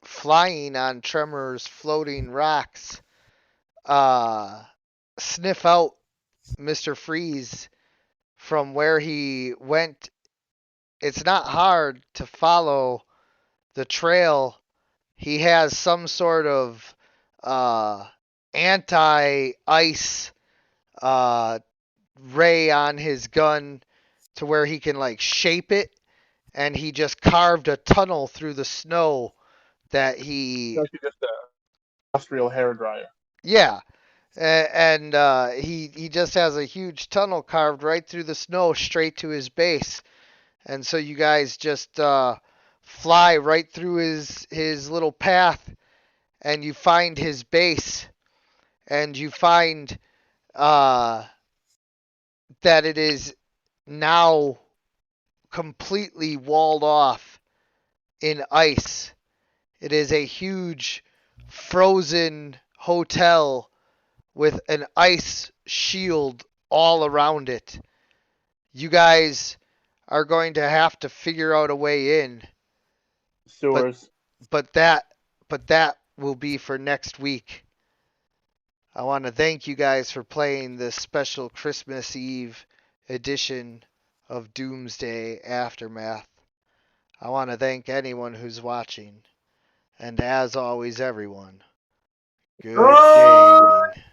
flying on Tremor's floating rocks sniff out Mr. Freeze from where he went. It's not hard to follow the trail. He has some sort of anti-ice ray on his gun to where he can like shape it, and he just carved a tunnel through the snow that he It's actually just a industrial hair dryer. yeah. And he just has a huge tunnel carved right through the snow straight to his base. And so you guys just fly right through his little path, and you find his base, and you find that it is now completely walled off in ice. It is a huge frozen hotel with an ice shield all around it. You guys are going to have to figure out a way in, Sewers. but that will be for next week. I want to thank you guys for playing this special Christmas Eve edition of Doomsday Aftermath. I want to thank anyone who's watching. And as always, everyone, good gaming.